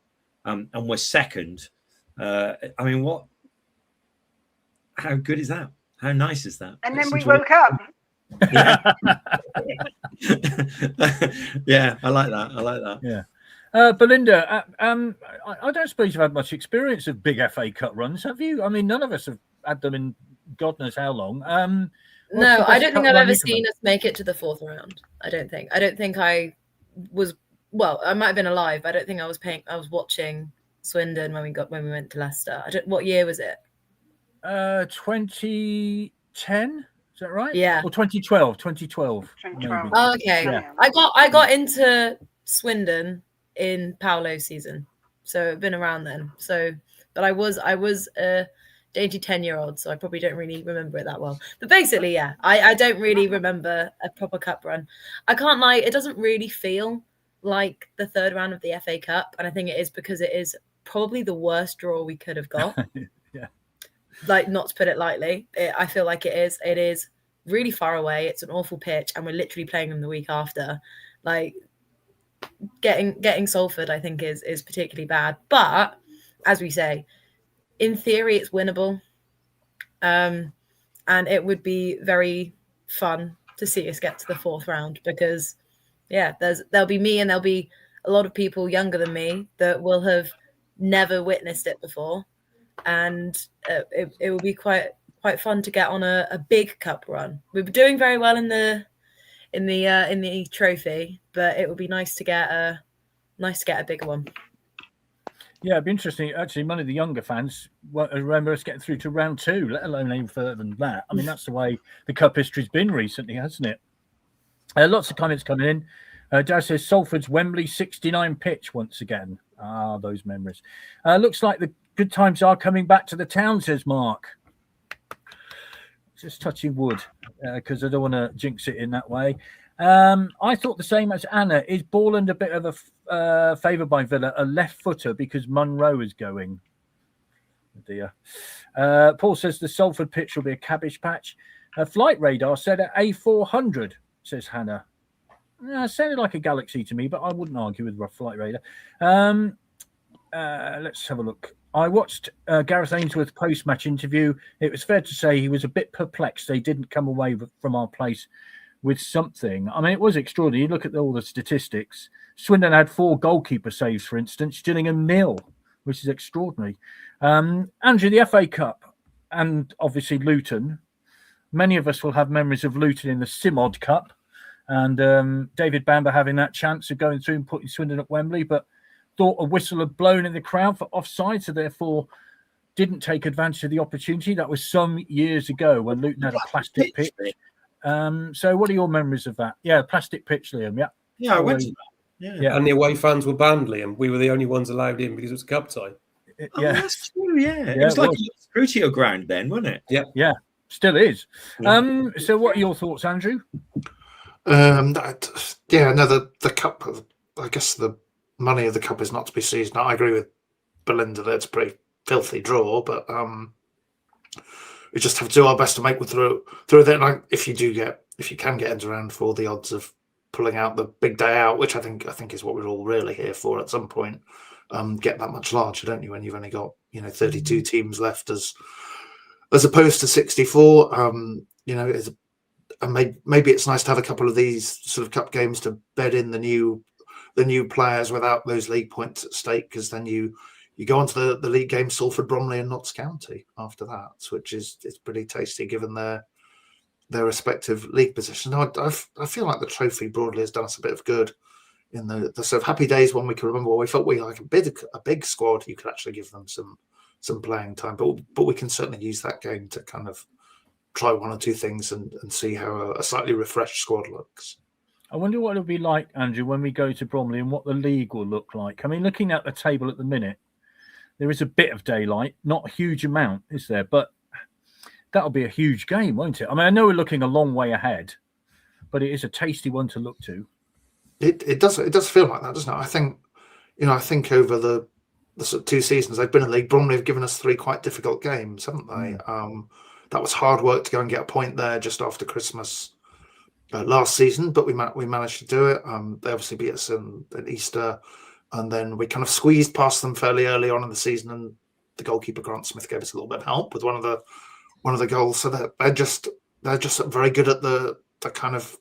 and we're second. I mean, how good is that? How nice is that? And then we woke up. Yeah. Yeah, I like that. Yeah. Belinda, I don't suppose you've had much experience of big FA Cup runs, have you? I mean, none of us have had them in God knows how long. No, I don't think I've ever seen us make it to the fourth round. I don't think I was. Well, I might have been alive, but I don't think I was watching Swindon when we went to Leicester. What year was it? 2010. Is that right? Yeah. Or 2012. 2012. Oh, okay. Yeah. I got into Swindon in Paolo's season, so I've been around then. So, but I was a dainty 10-year-old, so I probably don't really remember it that well. But basically, yeah, I don't really remember a proper cup run. I can't lie, it doesn't really feel like the third round of the FA Cup, and I think it is because it is probably the worst draw we could have got. Yeah. Like, not to put it lightly, I feel like it is really far away. It's an awful pitch, and we're literally playing them the week after. Like, getting Salford, I think, is particularly bad. But as we say, in theory, it's winnable, and it would be very fun to see us get to the fourth round because, yeah, there'll be me and there'll be a lot of people younger than me that will have never witnessed it before, and it will be quite fun to get on a big cup run. We're doing very well in the trophy, but it would be nice to get a bigger one. Yeah, it'd be interesting. Actually, many of the younger fans won't remember us getting through to round 2, let alone any further than that. I mean, that's the way the cup history's been recently, hasn't it? Lots of comments coming in. Daz says Salford's Wembley 69 pitch once again. Ah, those memories. Looks like the good times are coming back to the town, says Mark. Just touching wood because I don't want to jinx it in that way. I thought the same as Anna. Is Borland a bit of a favour by Villa, a left footer because Munro is going? Oh dear. Paul says the Salford pitch will be a cabbage patch. Flight Radar said at A400, says Hannah. It sounded like a Galaxy to me, but I wouldn't argue with Flight Radar. Let's have a look. I watched Gareth Ainsworth's post-match interview. It was fair to say he was a bit perplexed they didn't come away from our place with something. I mean, it was extraordinary. You look at all the statistics. Swindon had 4 goalkeeper saves, for instance. Gillingham 0, which is extraordinary. Andrew, the FA Cup and obviously Luton. Many of us will have memories of Luton in the Simod Cup and David Bamber having that chance of going through and putting Swindon at Wembley, but thought a whistle had blown in the crowd for offside, so therefore didn't take advantage of the opportunity. That was some years ago when Luton had a plastic pitch. So what are your memories of that? Yeah, plastic pitch, Liam. Yeah. Yeah, I went to that. Yeah. And the away fans were banned, Liam. We were the only ones allowed in because it was a cup tie. Yeah, that's true. Yeah, it was like a Scrutio ground then, wasn't it? Yeah. Yeah, still is. So what are your thoughts, Andrew? The cup, I guess the money of the cup is not to be seized. Now, I agree with Belinda that it's a pretty filthy draw, but we just have to do our best to make it through that. And if you can get into round 4, the odds of pulling out the big day out, which I think is what we're all really here for at some point, get that much larger, don't you? When you've only got 32 teams left as opposed to 64. Maybe it's nice to have a couple of these sort of cup games to bed in the new players without those league points at stake, because then you go on to the league game, Salford, Bromley and Notts County after that, which is pretty tasty given their respective league positions. I feel like the trophy broadly has done us a bit of good in the sort of happy days when we can remember we felt we had a big squad. You could actually give them some playing time, but we can certainly use that game to kind of try one or two things and see how a slightly refreshed squad looks. I wonder what it'll be like, Andrew, when we go to Bromley and what the league will look like. I mean, looking at the table at the minute, there is a bit of daylight, not a huge amount, is there? But that'll be a huge game, won't it? I mean, I know we're looking a long way ahead, but it is a tasty one to look to. It does feel like that, doesn't it? I think over the sort of 2 seasons they've been in the league, Bromley have given us 3 quite difficult games, haven't they? That was hard work to go and get a point there just after Christmas last season, but we managed to do it. They obviously beat us in Easter, and then we kind of squeezed past them fairly early on in the season, and the goalkeeper Grant Smith gave us a little bit of help with one of the goals. So they're just very good at the kind of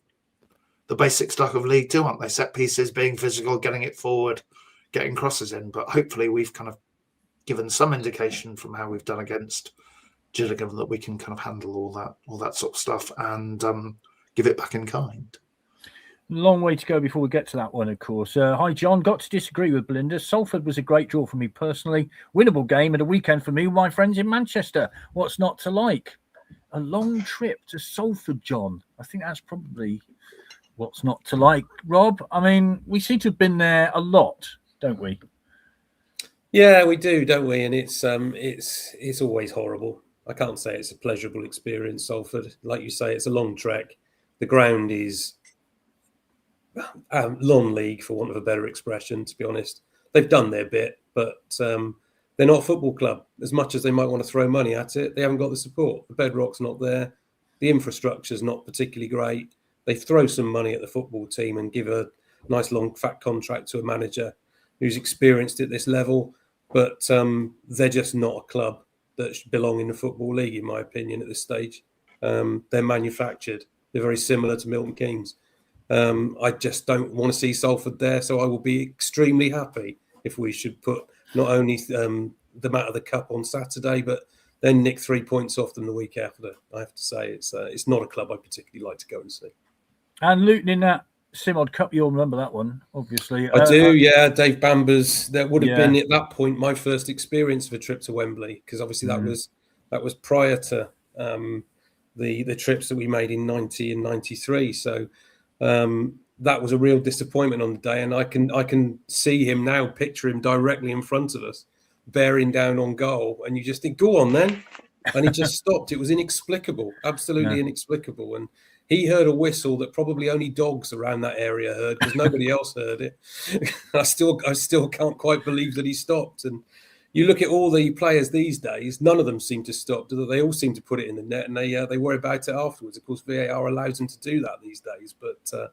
the basic stuff of League Two, aren't they? Set pieces, being physical, getting it forward, getting crosses in. But hopefully we've kind of given some indication from how we've done against Gillingham that we can kind of handle all that sort of stuff and give it back in kind. Long way to go before we get to that one, of course. Hi, John. Got to disagree with Belinda. Salford was a great draw for me personally. Winnable game at a weekend for me with my friends in Manchester. What's not to like? A long trip to Salford, John. I think that's probably what's not to like. Rob, I mean, we seem to have been there a lot, don't we? Yeah, we do, don't we? And it's always horrible. I can't say it's a pleasurable experience, Salford. Like you say, it's a long trek. The ground is non-league, for want of a better expression, to be honest. They've done their bit, but they're not a football club. As much as they might want to throw money at it, they haven't got the support. The bedrock's not there. The infrastructure's not particularly great. They throw some money at the football team and give a nice long fat contract to a manager who's experienced at this level, but they're just not a club that should belong in the Football League, in my opinion, at this stage. They're manufactured. They're very similar to Milton Keynes. I just don't want to see Salford there, so I will be extremely happy if we should put not only them out of the cup on Saturday, but then nick 3 points off them the week after. I have to say it's not a club I particularly like to go and see. And Luton in that Simod Cup, you'll remember that one, obviously. I do, yeah. Dave Bamber's. That would have been at that point my first experience of a trip to Wembley, because obviously that was prior to the trips that we made in 90 and 93. So that was a real disappointment on the day, and I can see him now, picture him directly in front of us, bearing down on goal, and you just think, go on then, and he just stopped. It was inexplicable, absolutely inexplicable, and he heard a whistle that probably only dogs around that area heard, because nobody else heard it. I still can't quite believe that he stopped. And you look at all the players these days, none of them seem to stop. They all seem to put it in the net, and they worry about it afterwards. Of course, VAR allows them to do that these days. But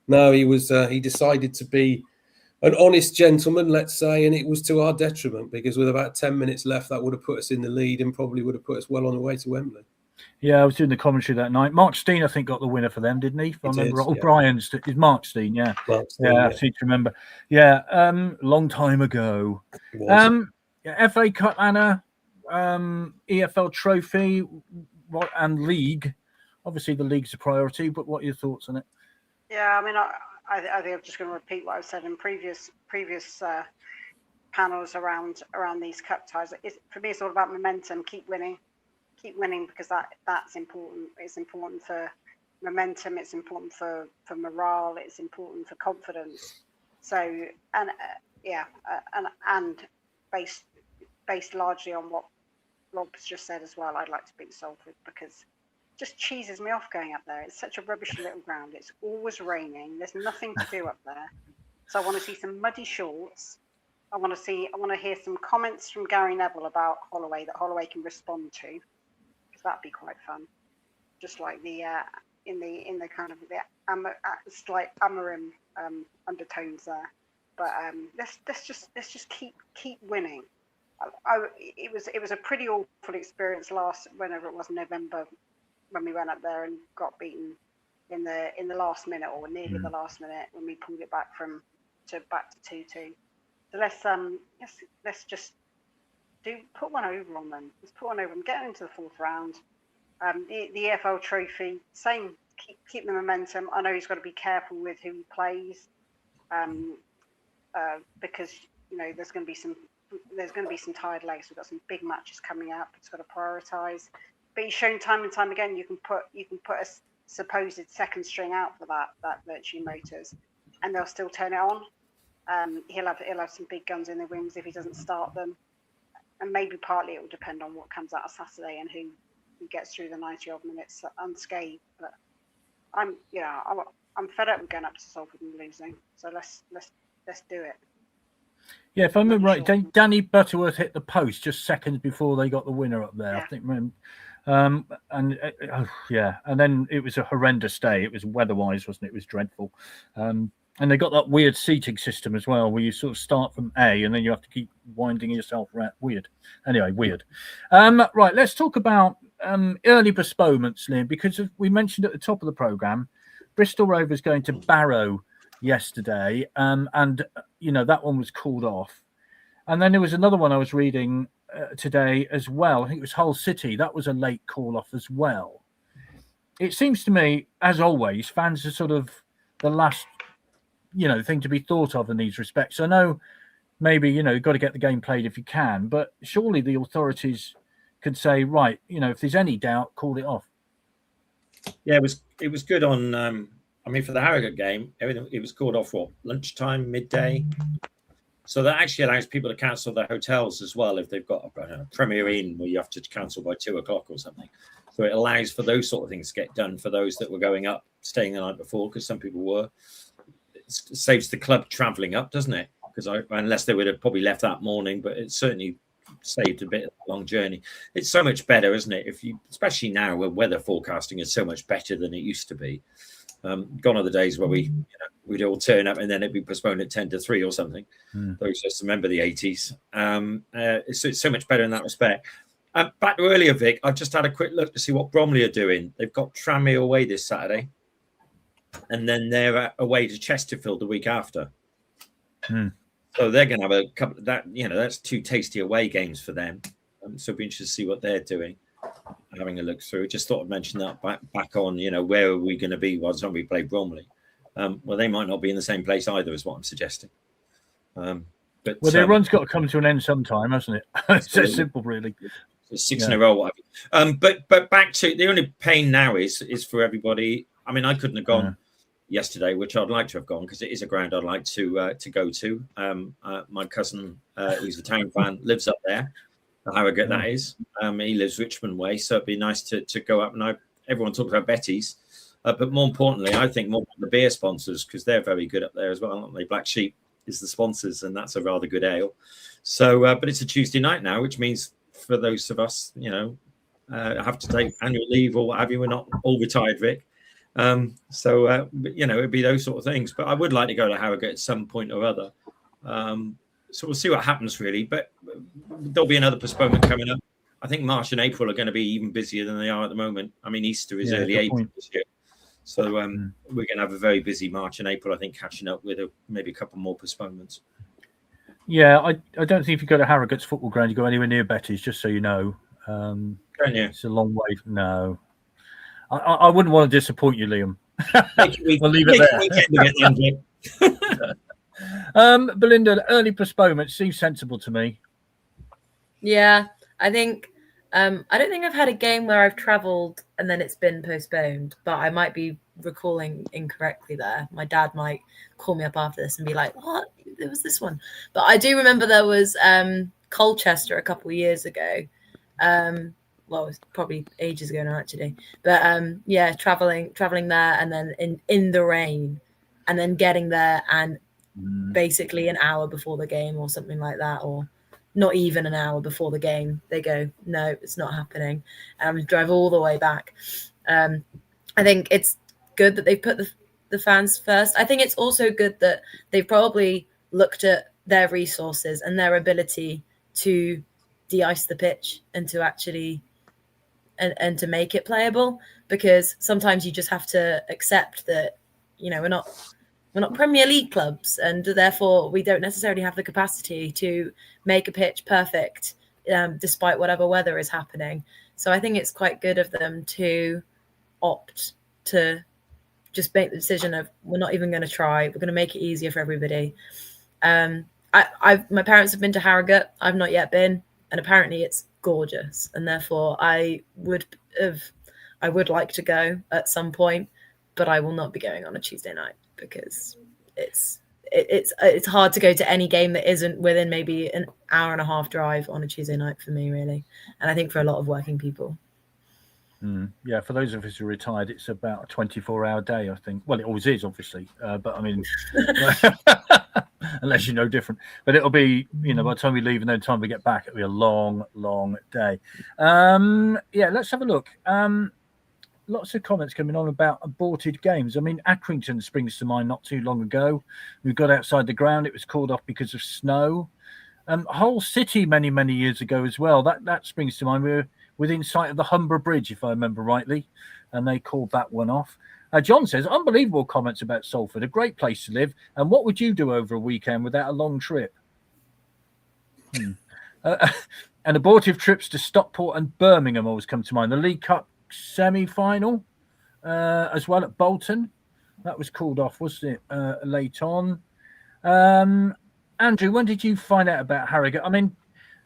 no, he decided to be an honest gentleman, let's say, and it was to our detriment, because with about 10 minutes left, that would have put us in the lead and probably would have put us well on the way to Wembley. Yeah, I was doing the commentary that night. Mark Steen, I think, got the winner for them, didn't he? If I remember, O'Brien's is Mark Steen, yeah. Mark Steen, I seem to remember. Yeah, long time ago. FA Cup, Anna, EFL Trophy, and League. Obviously, the League's a priority, but what are your thoughts on it? Yeah, I mean, I think I'm just going to repeat what I've said in previous panels around these cup ties. For me, it's all about momentum. Keep winning, because that's important. It's important for momentum. It's important for morale. It's important for confidence. So and based largely on what Rob's just said as well, I'd like to beat Salford, because it just cheeses me off going up there. It's such a rubbish little ground. It's always raining. There's nothing to do up there. So I want to see some muddy shorts. I want to hear some comments from Gary Neville about Holloway that Holloway can respond to, because that'd be quite fun. Just like the in the kind of the slight Amorim undertones there. But let's just keep winning. It was a pretty awful experience whenever it was November, when we went up there and got beaten in the last minute, or nearly the last minute, when we pulled it back to 2-2. So let's just put one over on them. Let's put one over them. Get into the fourth round. The EFL Trophy, same. Keep the momentum. I know he's got to be careful with who he plays, because there's going to be some tired legs. We've got some big matches coming up. He's got to prioritise. he's shown time and time again you can put a supposed second string out for that Virtue Motors, and they'll still turn it on. He'll have some big guns in the wings if he doesn't start them, and maybe partly it will depend on what comes out of Saturday and who gets through the 90 odd minutes unscathed. But I'm fed up with going up to Salford and losing, so let's do it. Yeah, if I remember right, Danny Butterworth hit the post just seconds before they got the winner up there. Yeah. I think, and then it was a horrendous day. It was weather-wise, wasn't it? It was dreadful. And they got that weird seating system as well, where you sort of start from A and then you have to keep winding yourself around. Weird. Anyway, weird. Right, let's talk about early postponements, Liam, because we mentioned at the top of the programme, Bristol Rovers going to Barrow yesterday, and that one was called off. And then there was another one I was reading today as well. I think it was Hull City. That was a late call off as well. It seems to me, as always, fans are sort of the last thing to be thought of in these respects. I know maybe, you've got to get the game played if you can, but surely the authorities could say, right, if there's any doubt, call it off. Yeah, it was good on, for the Harrogate game, everything, it was called off, lunchtime, midday? So that actually allows people to cancel their hotels as well if they've got a Premier Inn where you have to cancel by 2:00 or something. So it allows for those sort of things to get done for those that were going up, staying the night before, because some people were. It saves the club travelling up, doesn't it? Because unless they would have probably left that morning, but it certainly saved a bit of a long journey. It's so much better, isn't it? Especially now where weather forecasting is so much better than it used to be. Gone are the days where we'd all turn up and then it'd be postponed at 10-3 or something. Those just remember the 80s. It's so much better in that respect. Back to earlier, Vic, I've just had a quick look to see what Bromley are doing. They've got Tranmere away this Saturday, and then they're away to Chesterfield the week after. So they're going to have a couple of that, that's 2 tasty away games for them. So it'll be interesting to see what they're doing. Having a look through, just thought I'd mention that back on, where are we going to be once we play Bromley? Well, they might not be in the same place either, is what I'm suggesting. But their run's got to come to an end sometime, hasn't it? It's so simple, really. It's 6 in a row. But back to the only pain now is for everybody. I mean, I couldn't have gone yesterday, which I'd like to have gone because it is a ground I'd like to go to. My cousin, who's a town fan, lives up there. Harrogate, that is. He lives Richmond way, so it'd be nice to go up. And everyone talks about Betty's, but more importantly, I think more the beer sponsors, because they're very good up there as well, aren't they? Black Sheep is the sponsors, and that's a rather good ale. So, but it's a Tuesday night now, which means for those of us, have to take annual leave or what have you. We're not all retired, Vic. So it'd be those sort of things. But I would like to go to Harrogate at some point or other. So we'll see what happens, really. But there'll be another postponement coming up. I think March and April are going to be even busier than they are at the moment. I mean, Easter is early April this year. So we're going to have a very busy March and April, I think, catching up with maybe a couple more postponements. Yeah, I don't think if you go to Harrogate's football ground, you go anywhere near Betty's, just so you know. Don't you? It's a long way. No. I wouldn't want to disappoint you, Liam. We'll leave it there. Belinda, early postponement seems sensible to me. Yeah, I think I don't think I've had a game where I've travelled and then it's been postponed, but I might be recalling incorrectly there. My dad might call me up after this and be like, what? There was this one. But I do remember there was Colchester a couple of years ago. Well, it was probably ages ago now, actually. But traveling there and then in the rain and then getting there and basically an hour before the game or something like that, or not even an hour before the game, they go, no, it's not happening. And drive all the way back. I think it's good that they put the fans first. I think it's also good that they've probably looked at their resources and their ability to de-ice the pitch and to actually and to make it playable, because sometimes you just have to accept that, we're not Premier League clubs, and therefore we don't necessarily have the capacity to make a pitch perfect, despite whatever weather is happening. So I think it's quite good of them to opt to just make the decision of, we're not even going to try. We're going to make it easier for everybody. My parents have been to Harrogate. I've not yet been, and apparently it's gorgeous, and therefore I would like to go at some point, but I will not be going on a Tuesday night because it's hard to go to any game that isn't within maybe an hour and a half drive on a Tuesday night for me, really, and I think for a lot of working people. Yeah, for those of us who are retired, it's about a 24-hour day, I think. Well, it always is, obviously, but I mean, unless you know different. But it'll be, by the time we leave and then the time we get back, it'll be a long, long day. Yeah, let's have a look. Lots of comments coming on about aborted games. I mean, Accrington springs to mind not too long ago. We got outside the ground. It was called off because of snow. Hull City many, many years ago as well. That springs to mind. We were within sight of the Humber Bridge, if I remember rightly, and they called that one off. John says, unbelievable comments about Salford, a great place to live. And what would you do over a weekend without a long trip? And abortive trips to Stockport and Birmingham always come to mind. The League Cup semi-final as well at Bolton. That was called off, wasn't it, late on? Andrew, when did you find out about Harrogate? I mean,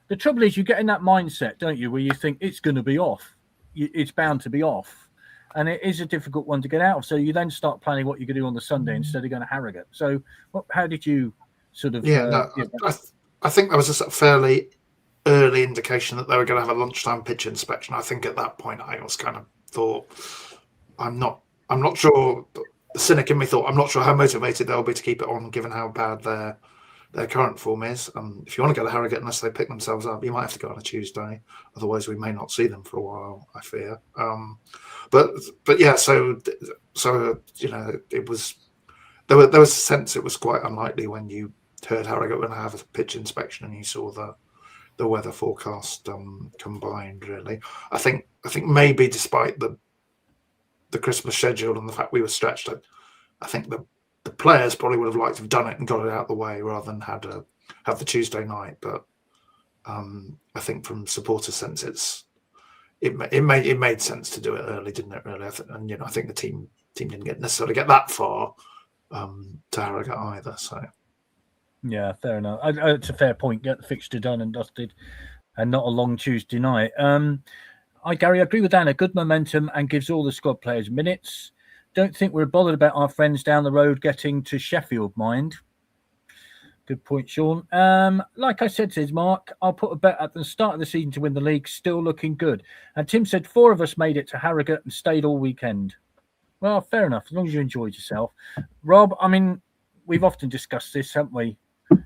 the trouble is you get in that mindset, don't you, where you think it's going to be off. It's bound to be off. And it is a difficult one to get out of. So you then start planning what you're going to do on the Sunday instead of going to Harrogate. So how did you sort of... I think there was a sort of fairly early indication that they were going to have a lunchtime pitch inspection. I think at that point I was kind of thought, I'm not sure, the cynic in me thought, I'm not sure how motivated they'll be to keep it on given how bad their current form is. If you want to go to Harrogate, unless they pick themselves up, you might have to go on a Tuesday. Otherwise, we may not see them for a while, I fear. But yeah, so it was there was a sense it was quite unlikely when you heard Harrogate were going to have a pitch inspection and you saw the weather forecast combined. Really, I think maybe despite the Christmas schedule and the fact we were stretched, I think the players probably would have liked to have done it and got it out of the way rather than have the Tuesday night. But I think from supporter sense, it made sense to do it early, didn't it? Really, and I think the team didn't necessarily get that far to Harrogate either. So yeah, fair enough. It's a fair point. Get the fixture done and dusted, and not a long Tuesday night. Gary, I agree with Anna. Good momentum and gives all the squad players minutes. Don't think we're bothered about our friends down the road getting to Sheffield, mind. Good point, Sean. Like I said, says Mark, I'll put a bet at the start of the season to win the league. Still looking good. And Tim said 4 of us made it to Harrogate and stayed all weekend. Well, fair enough, as long as you enjoyed yourself. Rob, I mean, we've often discussed this, haven't we?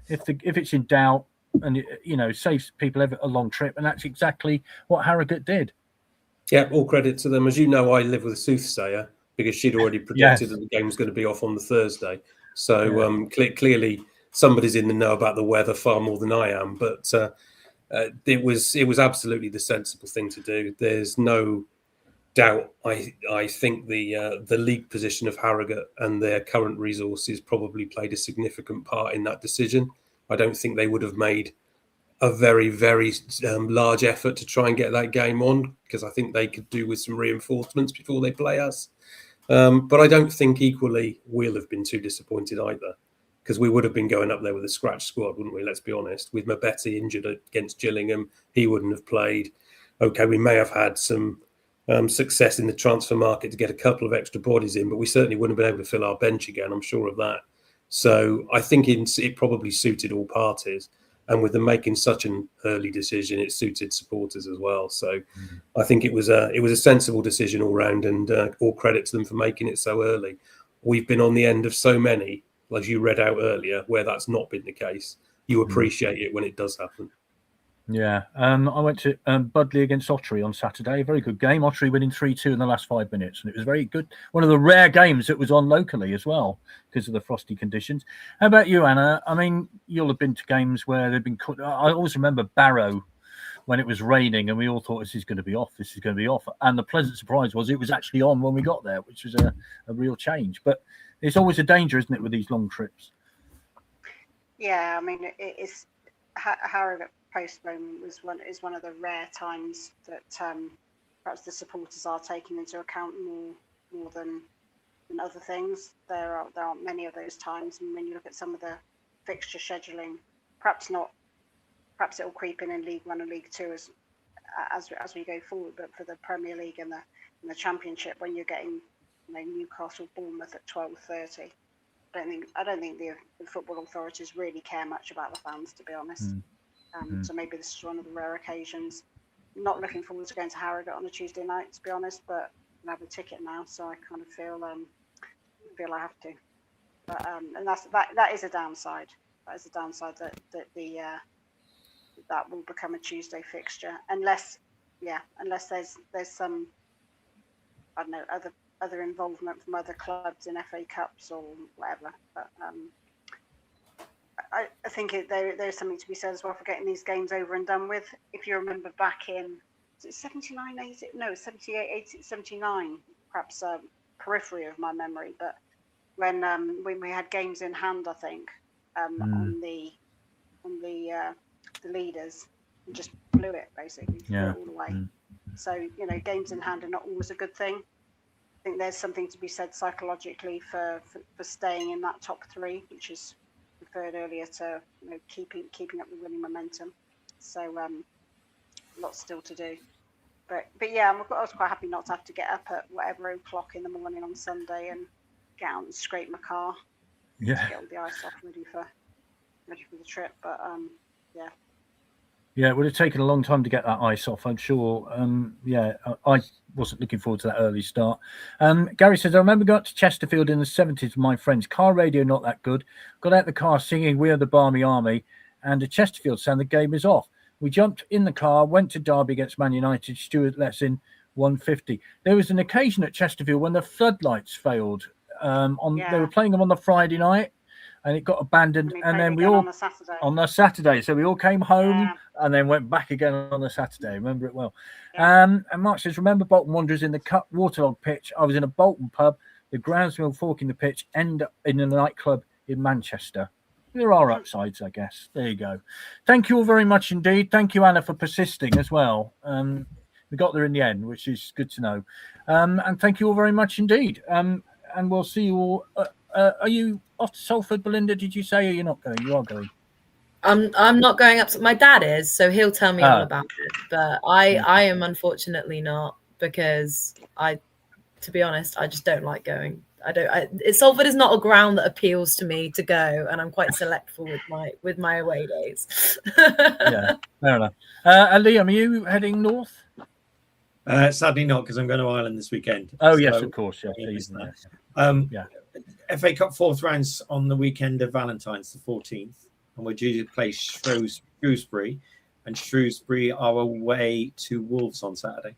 If it's in doubt and, saves people a long trip, and that's exactly what Harrogate did. Yeah, all credit to them. As you know, I live with a soothsayer because she'd already predicted that the game was going to be off on the Thursday. So clearly somebody's in the know about the weather far more than I am. But it was absolutely the sensible thing to do. There's no doubt. I think the league position of Harrogate and their current resources probably played a significant part in that decision. I don't think they would have made a very, very large effort to try and get that game on because I think they could do with some reinforcements before they play us. But I don't think equally we'll have been too disappointed either because we would have been going up there with a scratch squad, wouldn't we? Let's be honest. With Mabetti injured against Gillingham, he wouldn't have played. Okay, we may have had some success in the transfer market to get a couple of extra bodies in, but we certainly wouldn't have been able to fill our bench again. I'm sure of that. So I think it probably suited all parties. And with them making such an early decision, it suited supporters as well. So I think it was a sensible decision all round, and all credit to them for making it so early. We've been on the end of so many, as you read out earlier, where that's not been the case. You appreciate it when it does happen. Yeah, I went to Budley against Ottery on Saturday. Very good game. Ottery winning 3-2 in the last 5 minutes, and it was very good. One of the rare games that was on locally as well because of the frosty conditions. How about you, Anna? I mean, you'll have been to games where they've been cut. I always remember Barrow when it was raining, and we all thought this is going to be off. This is going to be off. And the pleasant surprise was it was actually on when we got there, which was a real change. But it's always a danger, isn't it, with these long trips? Yeah, I mean, it's Harrogate postponement is one of the rare times that perhaps the supporters are taking into account more than other things. There aren't many of those times, and when you look at some of the fixture scheduling, perhaps it'll creep in League One and League Two as we go forward. But for the Premier League and the Championship, when you're getting Newcastle, Bournemouth at 12:30, I don't think the football authorities really care much about the fans, to be honest. So maybe this is one of the rare occasions. I'm not looking forward to going to Harrogate on a Tuesday night, to be honest, but I have a ticket now, so I kind of feel I have to. But and that is a downside. That is a downside that that will become a Tuesday fixture, unless there's some, I don't know, other involvement from other clubs in FA Cups or whatever. But I think there's something to be said as well for getting these games over and done with. If you remember back in 79, 80, no, 78, 80, 79, perhaps periphery of my memory, but when we had games in hand, I think on the leaders, and just blew it basically, threw it all the way. So games in hand are not always a good thing. I think there's something to be said psychologically for staying in that top three, which is referred earlier to keeping up the winning momentum. So lots still to do. But yeah, I was quite happy not to have to get up at whatever o'clock in the morning on Sunday and get out and scrape my car. Yeah. To get all the ice off, ready for the trip. But yeah. Yeah, it would have taken a long time to get that ice off, I'm sure. I wasn't looking forward to that early start. Gary says, I remember going to Chesterfield in the 70s with my friends. Car radio not that good. Got out of the car singing We Are the Barmy Army, and a Chesterfield sound, the game is off. We jumped in the car, went to Derby against Man United. Stuart lets in 150. There was an occasion at Chesterfield when the floodlights failed. They were playing them on the Friday night, and it got abandoned. And then we all on the Saturday. So we all came home and then went back again on the Saturday. Remember it well. And Mark says, remember Bolton Wanderers in the cut waterlogged pitch? I was in a Bolton pub, the groundswell forking the pitch, end in a nightclub in Manchester. There are upsides, I guess. There you go. Thank you all very much indeed. Thank you, Anna, for persisting as well. We got there in the end, which is good to know. And thank you all very much indeed. And we'll see you all. Are you off to Salford, Belinda? Did you say, or you're not going? You are going. I'm not going up. My dad is, so he'll tell me all about it. But I am unfortunately not, because to be honest, I just don't like going. Salford is not a ground that appeals to me to go, and I'm quite selectful with my away days. Yeah, fair enough. Liam, are you heading north? Sadly not, because I'm going to Ireland this weekend. Oh, yes, of course. Yeah. FA Cup fourth rounds on the weekend of Valentine's, the 14th, and we're due to play Shrewsbury, and Shrewsbury are away to Wolves on Saturday.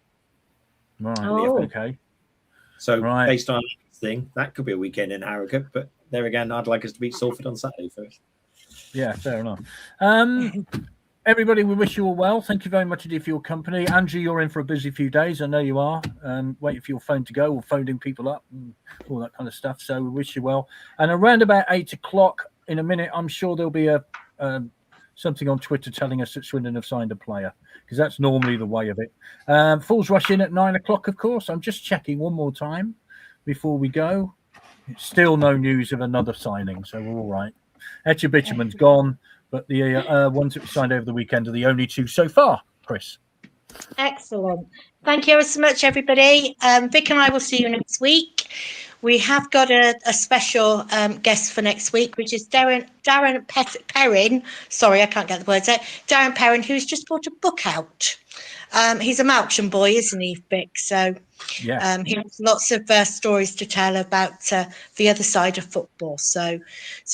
Right. Okay. So based on thing, that could be a weekend in Harrogate, but there again, I'd like us to beat Salford on Saturday first. Yeah, fair enough. Everybody, we wish you all well. Thank you very much indeed for your company. Andrew, you're in for a busy few days. I know you are. Waiting for your phone to go, or phoning people up and all that kind of stuff. So we wish you well. And around about 8 o'clock in a minute, I'm sure there'll be something on Twitter telling us that Swindon have signed a player, because that's normally the way of it. Fools rush in at 9 o'clock, of course. I'm just checking one more time before we go. Still no news of another signing, so we're all right. Etcher Bitumen's gone, but the ones that we signed over the weekend are the only two so far. Chris. Excellent. Thank you ever so much, everybody. Vic and I will see you next week. We have got a special guest for next week, which is Darren Perrin. Sorry, I can't get the words out. Darren Perrin, who's just brought a book out. He's a Malchan boy, isn't he, Vic? So he has lots of stories to tell about the other side of football. So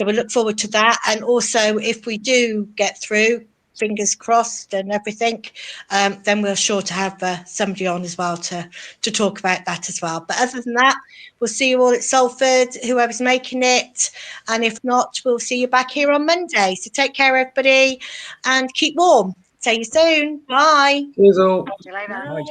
we look forward to that. And also, if we do get through, fingers crossed and everything, then we're sure to have somebody on as well to talk about that as well. But other than that, we'll see you all at Salford, whoever's making it. And if not, we'll see you back here on Monday. So take care, everybody, and keep warm. See you soon. Bye. Cheers all. See you later. Bye.